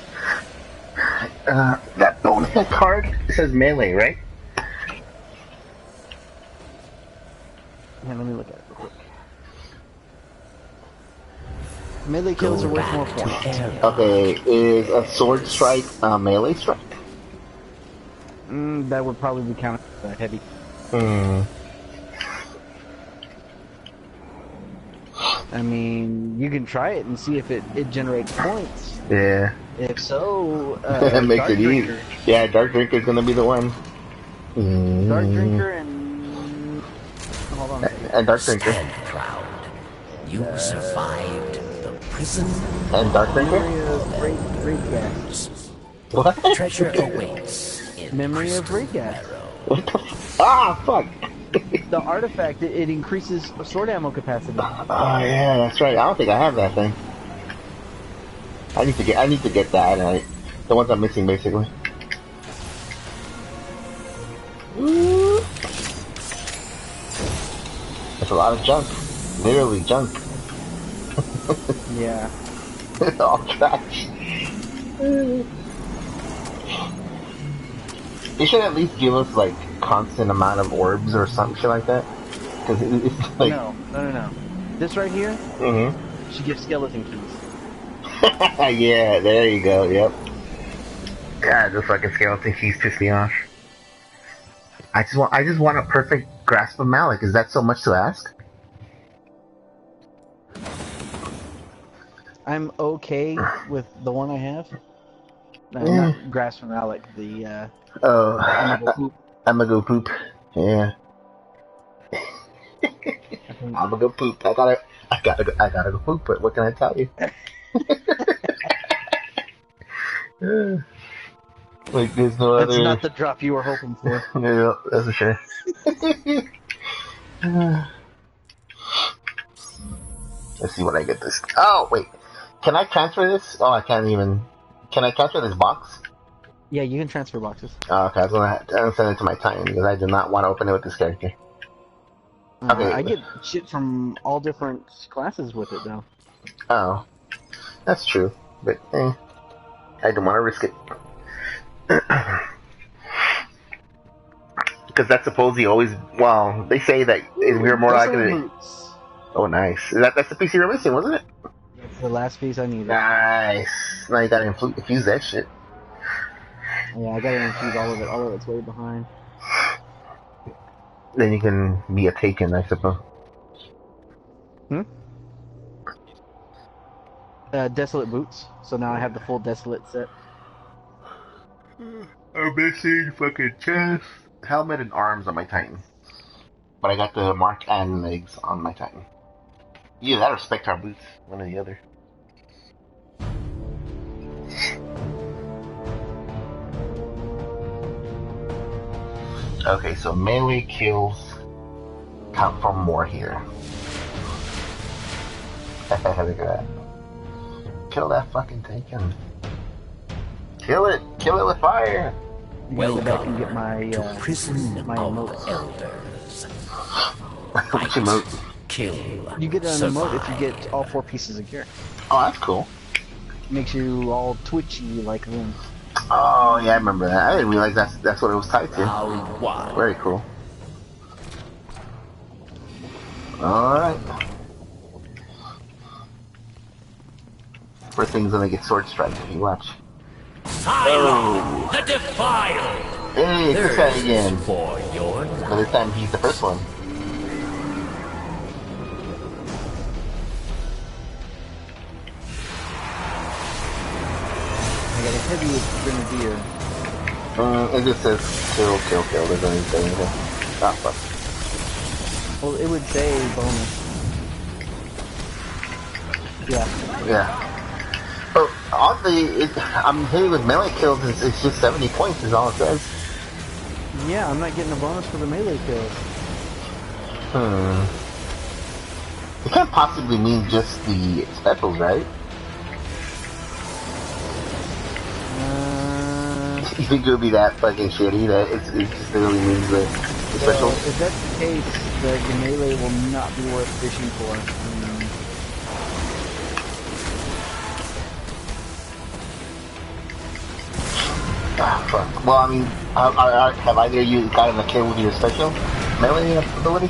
That bonehead card says melee, right? Yeah, let me look at it real quick. Melee kills are worth more points. Okay, is a sword strike a melee strike? That would probably be counted as heavy. I mean, you can try it and see if it generates points. Yeah. If so, it makes it easy. Yeah, Dark Drinker's gonna be the one. Dark Drinker and... Hold on a second. And Dark Drinker. Stand proud. You survived the prison. And Dark Drinker? Great gas. What? Treasure awaits in Memory of Great Gas. What the Ah, fuck! The artifact, it increases sword ammo capacity. Oh yeah, that's right. I don't think I have that thing. I need to get that. The ones I'm missing, basically. That's a lot of junk. Literally junk. Yeah. All trash. They should at least give us like constant amount of orbs or some shit like that. Because it's like No. This right here, she gives skeleton keys. yeah, there you go. Yep. God, those fucking skeleton keys piss me off. I just want a perfect grasp of Malik. Is that so much to ask? I'm okay with the one I have. Not Grasp from Alec, the I'm gonna go poop. Yeah. I'm gonna go poop. I gotta go poop, but what can I tell you? Like there's no That's other... not the drop you were hoping for. Yeah, that's for sure. Let's see when I get this. Oh, wait. Can I transfer this? Oh, I can't even... Can I transfer this box? Yeah, you can transfer boxes. Oh, okay, I was gonna send it to my Titan because I do not want to open it with this character. Okay. I get shit from all different classes with it, though. Oh, that's true. But I don't want to risk it. Because that's supposedly always. Well, they say that we're more likely to. Oh, nice. That's the piece you were missing, wasn't it? That's the last piece I needed. Nice. Now you gotta infuse that shit. Yeah, I gotta infuse all of it. All of it's way behind. Then you can be a Taken, I suppose. Desolate boots. So now I have the full Desolate set. I'm missing fucking chest, helmet, and arms on my Titan. But I got the mark and legs on my Titan. Yeah, that or Spectre boots. One or the other. Okay, so melee kills count for more here. Look at that. Kill that fucking Taken. Kill it! Kill it with fire! Welcome get my, to Prison my of emotes. Elders. Which emote? Kill. You get an survive. emote if you get all 4 pieces of gear. Oh, that's cool. Makes you all twitchy like them. Oh, yeah, I remember that. I didn't realize that's what it was tied to. Round 1. Very cool. Alright. First thing's gonna get sword strike if you watch. Cylon, the Defiled. Hey, it's this guy again. For your But this time he's the first one. I got a heavy grenadier. It just says kill, kill, kill. There's anything. Ah, fuck. Well, it would say bonus. Yeah. Yeah. But oddly, I'm hitting with melee kills. It's just 70 points is all it says. Yeah, I'm not getting a bonus for the melee kills. It can't possibly mean just the specials, right? You think it would be that fucking shitty that it just literally means the special? Well, if that's the case, the melee will not be worth fishing for. Ah, fuck. Well, I mean, have either of you gotten a kill with your special melee ability?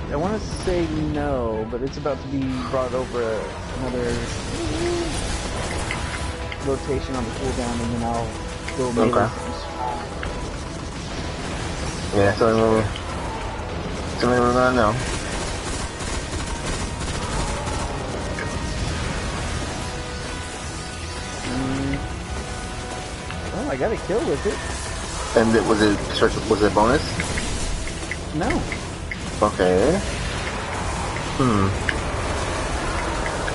I want to say no, but it's about to be brought over another rotation on the cooldown, and then I'll go melee. Okay. Yeah, so we're gonna know. Well, I got a kill with it. And was it a bonus? No. Okay.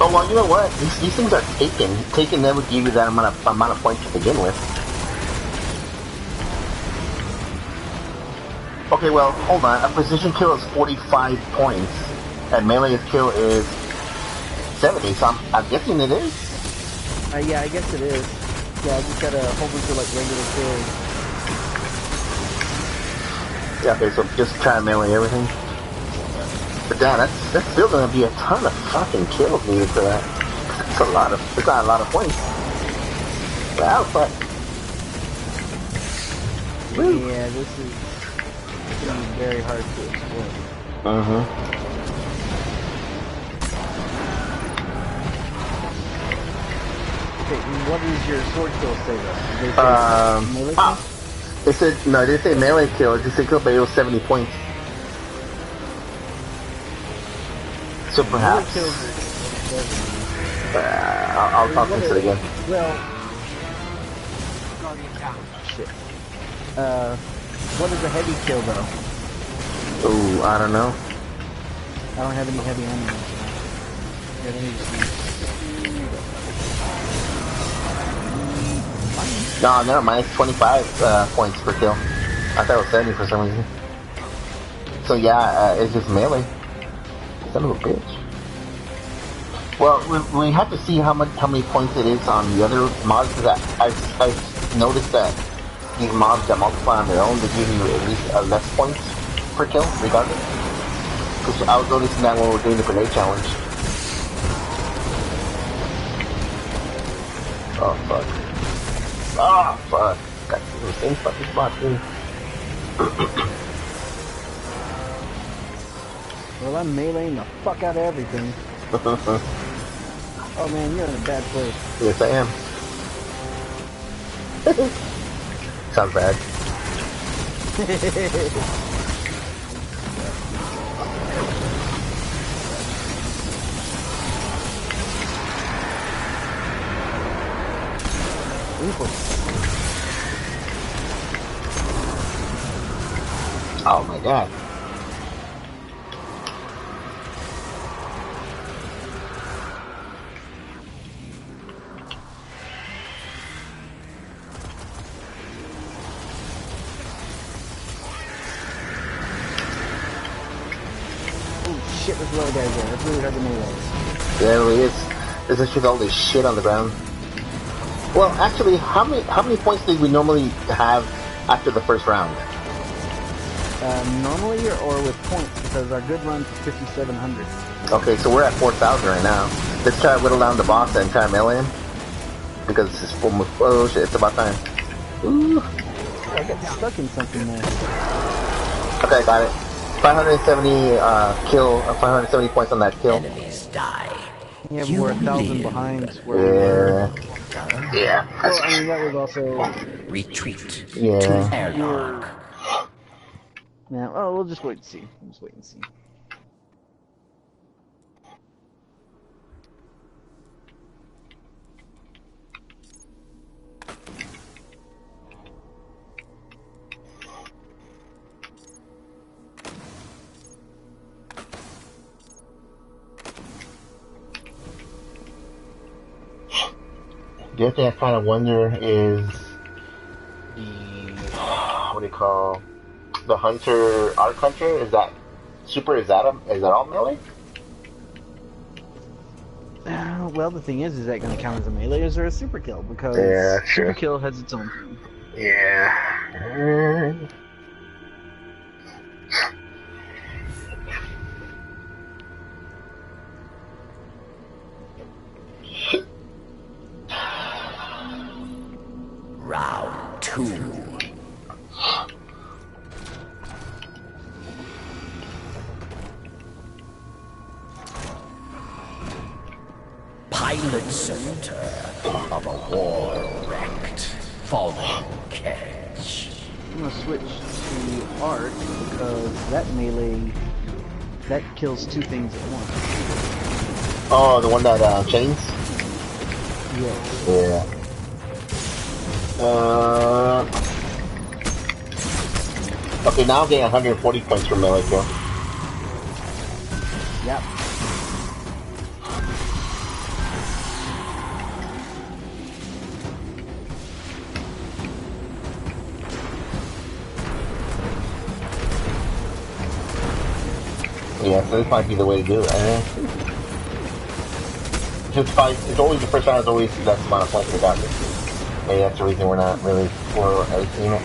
Oh well, you know what? These things are Taken. Taken never give you that amount of points to begin with. Okay, well, hold on. A precision kill is 45 points, and melee kill is 70. So I'm guessing it is. Yeah, I guess it is. Yeah, I just got a whole bunch of like regular kills. Yeah. Okay, so just try to melee everything. But damn, that's still gonna be a ton of fucking kills needed for that. It's not a lot of points. Wow, but yeah, this is very hard to explore. Okay, what does your sword kill say though? Melee kill? It said no. It didn't say melee kill. It just said kill, but it was 70 points. So perhaps. I'll fix it again. Well, shit. What is a heavy kill though? Ooh, I don't know. I don't have any heavy ammo. Yeah, let me just No, never mind. It's 25 points per kill. I thought it was 70 for some reason. So yeah, it's just melee. Son of a bitch. Well, we have to see how many points it is on the other mods, because I've noticed that these mobs that multiply on their own, they give you at least less points. per kill, regardless? Because I was noticing that when we were doing the grenade challenge. Oh, fuck. Ah, fuck. Got the same fucking spot, too. Well, I'm meleeing the fuck out of everything. Oh man, you're in a bad place. Yes, I am. Sounds bad. Oh my god. Shit, there's a lot of guys there. It's really hard to melee. Yeah, it really is. There's actually all this shit on the ground. Well, actually, how many points did we normally have after the first round? Normally or with points, because our good run's 5,700. Okay, so we're at 4,000 right now. Let's try to whittle down the boss and try to melee him. Because it's almost, oh shit, it's about time. Ooh. I got stuck in something there. Okay, I got it. 570 570 points on that kill. Enemies die. Yeah, You we're 1,000 live. behind where we were. Yeah. Well, I mean, that was also... Retreat. Yeah. To airlock. Yeah, oh, we'll just wait and see. We'll just wait and see. The other thing I kind of wonder is the, what do you call, the Hunter, Arc Hunter, is that all melee? Well, the thing is that going to count as a melee or is there a super kill? Because Yeah, sure. super kill has its own thing. Yeah. Round 2. Pilot center of a war wrecked. Fallen catch. I'm going to switch to Arc because that melee, that kills two things at once. Oh, the one that chains? Yeah. Yeah. Okay, now I'm getting 140 points for melee kill. Yep. Yeah, so this might be the way to do it. Just fight. It's always the first round is always that amount of points we got. Maybe that's the reason we're not really seeing it.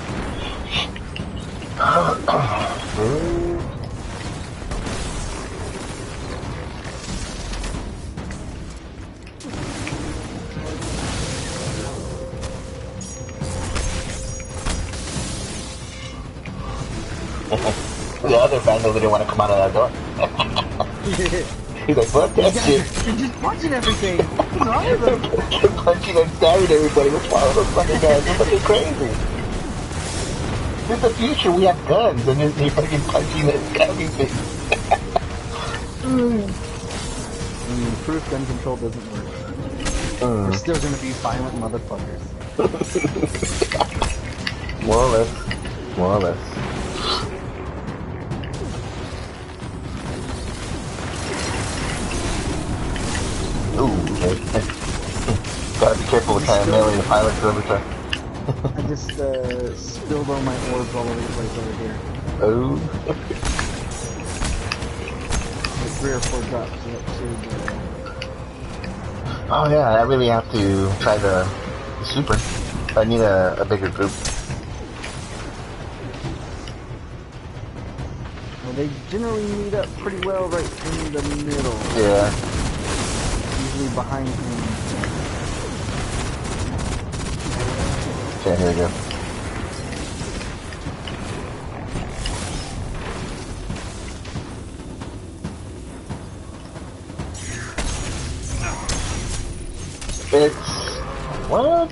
The other vandal didn't want to come out of that door. He's like, fuck that shit. You're just punching everything. What's wrong with them? Punching and stabbing everybody. What's wrong with those fucking guys? They're fucking crazy. This is the future. We have guns, and they're fucking punching and stabbing things. Proof gun control doesn't work. We're still gonna be violent motherfuckers. More or less. More or less. Ooh, okay. Gotta be careful with trying to melee the pilots every time. I just spilled all my orbs all over the place over here. Oh. Like 3 or 4 drops up to Oh yeah, I really have to try the super. I need a bigger group. they generally meet up pretty well right in the middle. Yeah. Usually behind him. Okay, here we go. It's what?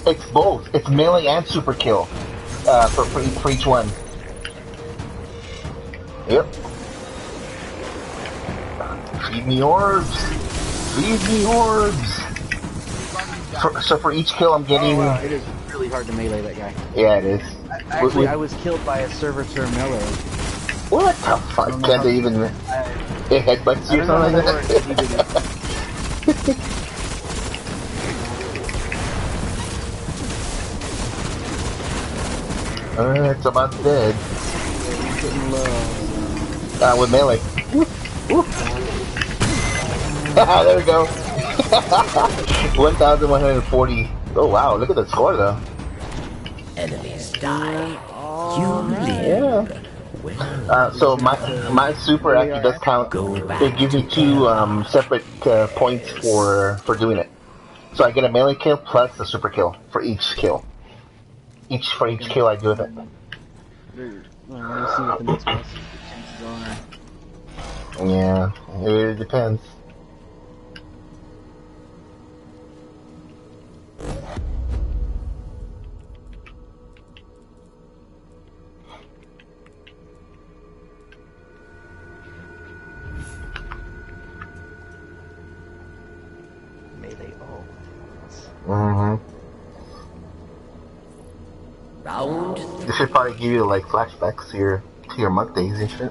It's both. It's melee and super kill. For each one. Yep. Feed me orbs. Feed me orbs. So for each kill, I'm getting. Oh, wow. It is really hard to melee that guy. Yeah, it is. Actually, I was killed by a servitor melee. What the fuck? Can't they even? It headbutts you or something like that? It's about dead. With melee. There we go. 1,140. Oh wow, look at the score though. Enemies die. You live. Yeah. So my super actually does count. It gives me 2 separate points for doing it. So I get a melee kill plus a super kill for each kill. For each kill I do with it. We'll see what the next chances are. Yeah, it depends. Melee all. Mm-hmm. Round This should probably give you like flashbacks to your monk days and shit.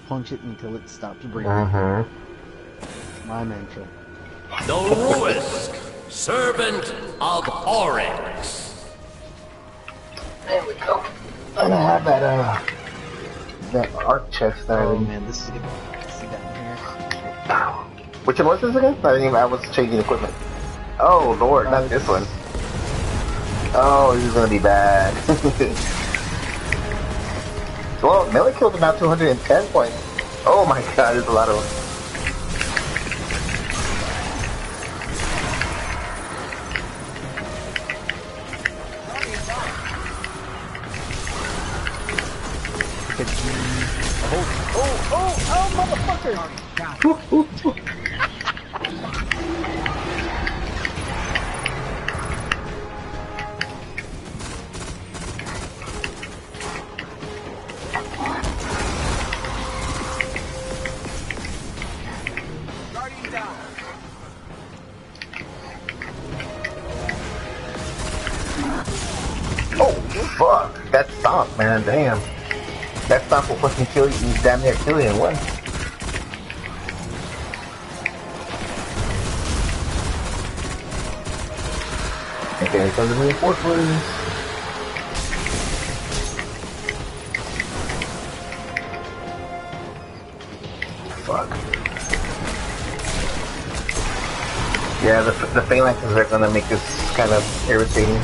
Punch it until it stops breathing. Mm-hmm. My mantra. the Ruisk, servant of Oryx. There we go. And I have that arc chest that I Oh didn't. man, this is good. See that in here? Which one was this again? I was changing equipment. Oh lord, not this one. Oh, this is gonna be bad. Well, melee killed about 210 points. Oh my god, there's a lot of them. Oh, motherfucker! Oh, fuck. That stomp, man. Damn. That stomp will fucking kill you. Damn near kill you in one. Okay, here comes the reinforcements. Fuck. Yeah, the phalanxes are gonna make this kind of irritating.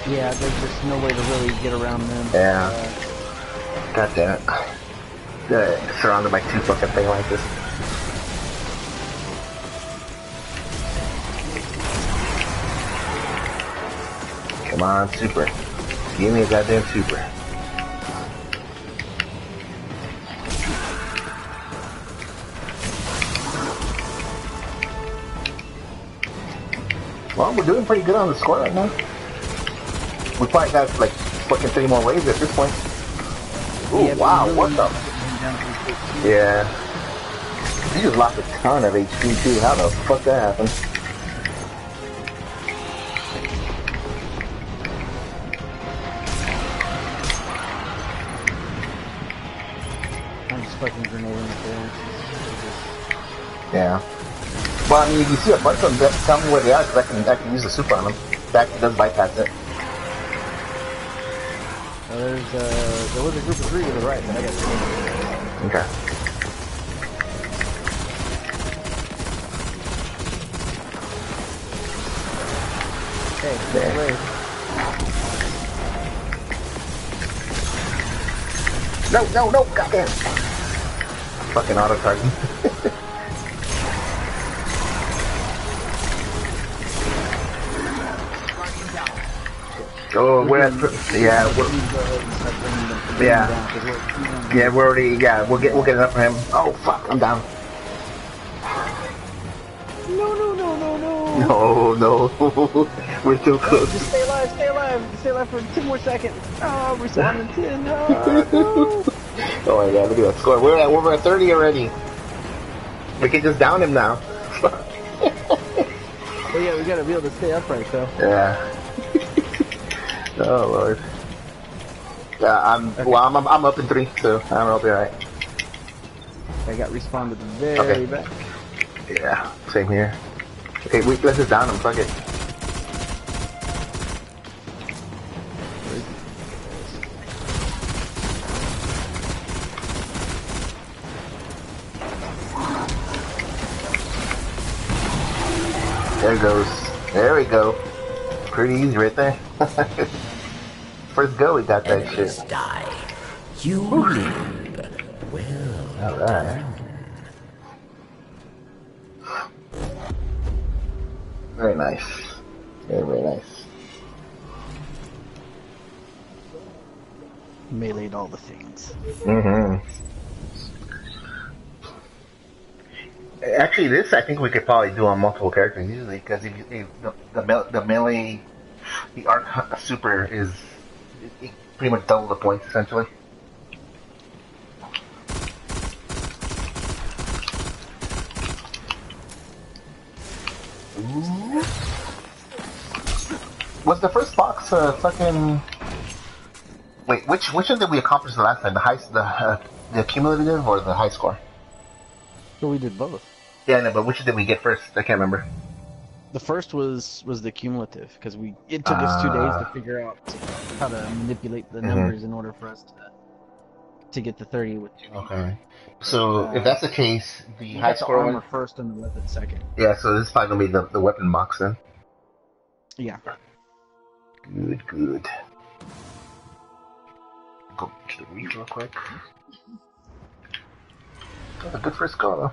Yeah, there's just no way to really get around them. Yeah. God damn it. Surrounded by 2 fucking phalanxes. Come on, super. Give me a goddamn super. Well, we're doing pretty good on the score right now. We probably got like fucking 3 more waves at this point. Ooh, Yeah, wow, really what the? Yeah. You just lost a ton of HP too. How the fuck that happened? I'm just fucking grenading the phalanxes. Yeah. Well, I mean, if you see a bunch of them, tell me where they are, because I can use the super on them. That does bypass it. There was a group of 3 to the right, but I got 2. Okay. Okay, There. wave. No, no, no, goddamn. Fucking auto target. Oh, we're at, we're already, we'll get it up for him. Oh, fuck, I'm down. No, no, no, no, no. No, no. We're too close. Just stay alive, stay alive. Stay alive for 10 more seconds. Oh, we're still on 10. Oh, no. Oh my god, look at that score. We're over at 30 already. We can just down him now. Oh yeah, we gotta be able to stay upright though. Yeah. Oh lord. Yeah, I'm up in 3, so I'll be alright. I got respawned at the very back. Yeah, same here. Okay, let's just down him, fuck it. There it goes. There we go. Pretty easy right there. First go, we got that shit. Die. You live. Well. Alright. Very nice. Very, very nice. Meleeed all the things. Mm-hmm. Actually, this I think we could probably do on multiple characters usually, because if the melee, the arc super is pretty much double the points essentially. Ooh. Was the first box fucking? Wait, which one did we accomplish the last time? The cumulative or the high score? So we did both. Yeah, no, but which did we get first? I can't remember. The first was the cumulative because it took us 2 days to figure out how to manipulate the numbers in order for us to get the 30 with 2. Okay. So if that's the case, the high score armor first and the weapon second. Yeah, so this is probably gonna be the weapon box then. Yeah. Good, good. Go to the reef real quick. That's a good first score though.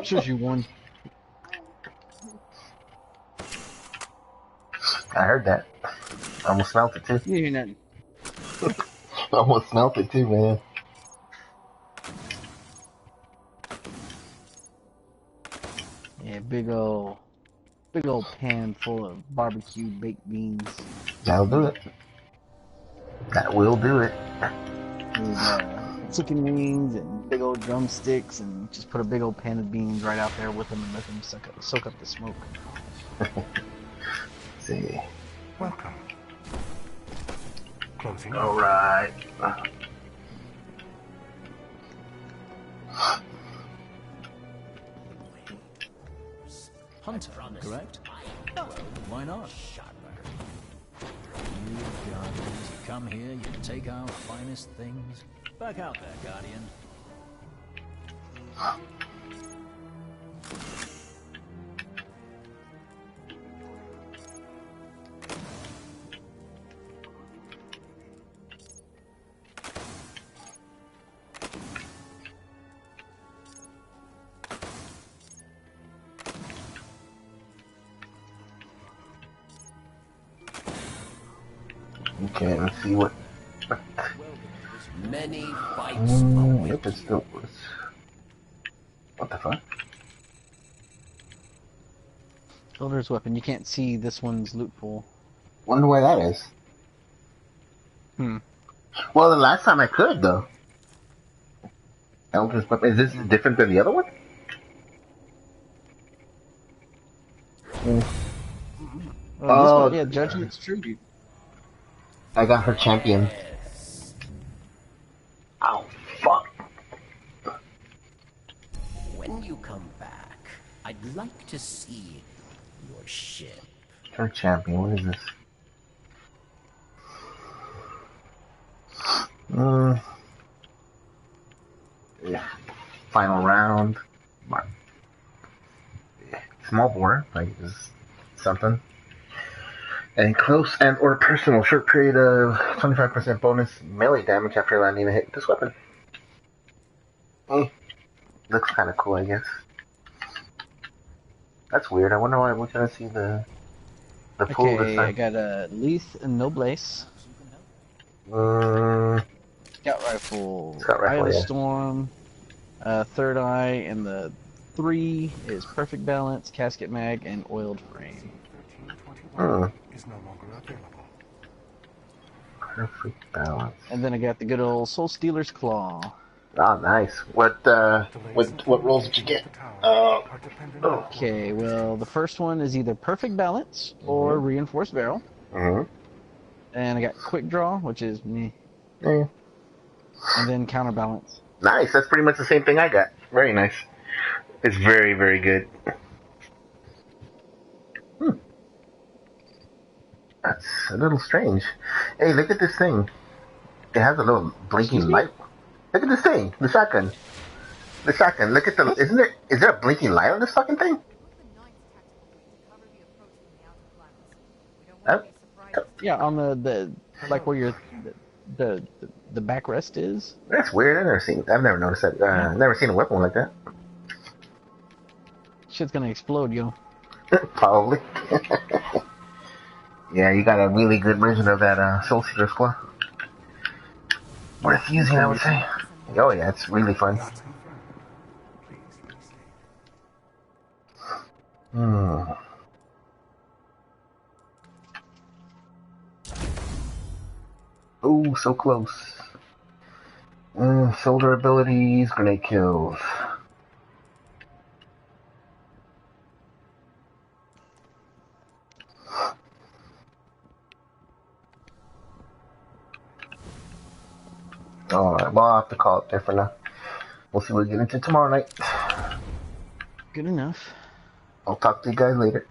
Shows you won. I heard that. I almost smelt it too. You hear nothing. I almost smelt it too, man. Yeah, big old pan full of barbecue baked beans. That'll do it. That will do it. With, chicken wings and big old drumsticks, and just put a big old pan of beans right out there with them and let them soak up the smoke. See. Welcome. Closing. All right. Hunter, correct? Well, why not? You Guardians, you come here, you take our finest things. Back out there, Guardian. Okay, let's see what. Many fights await. Yep, it's still. What the fuck? Builder's weapon. You can't see this one's loot pool. Wonder why that is. Well, the last time I could though. Eldritch weapon. Is this different than the other one? This one, yeah, Judgment's tribute. I got her champion. when you come back, I'd like to see your ship. Turn champion, what is this? Yeah. Final round. Small bore, like this something. And close and or personal, short period of 25% bonus melee damage after landing a hit with this weapon. Looks kind of cool, I guess. That's weird. I wonder why we're gonna see the pool this time. I got a Leith and Noblesse. Scout Rifle. Eye of the Storm. Third Eye, and the 3 is Perfect Balance, Casket Mag, and Oiled Frame. 1321 is no longer available. Perfect Balance. And then I got the good old Soul Stealer's Claw. Oh, nice. What rolls did you get? Okay, well, the first one is either Perfect Balance or Reinforced Barrel. And I got Quick Draw, which is me. And then Counterbalance. Nice. That's pretty much the same thing I got. Very nice. It's very, very good. That's a little strange. Hey, look at this thing. It has a little blinking light. Look at this thing. The shotgun. The shotgun. Look at the. Is there a blinking light on this fucking thing? Yeah, on the like where your the backrest is. That's weird. I've never noticed that. I've never seen a weapon like that. Shit's gonna explode, yo. Probably. Yeah, you got a really good version of that Soul Seeker's Claw. Worth using, I would say. Oh yeah, it's really fun. Oh, so close. Shoulder abilities, grenade kills. Alright, well, I'll have to call it there for now. We'll see what we get into tomorrow night. Good enough. I'll talk to you guys later.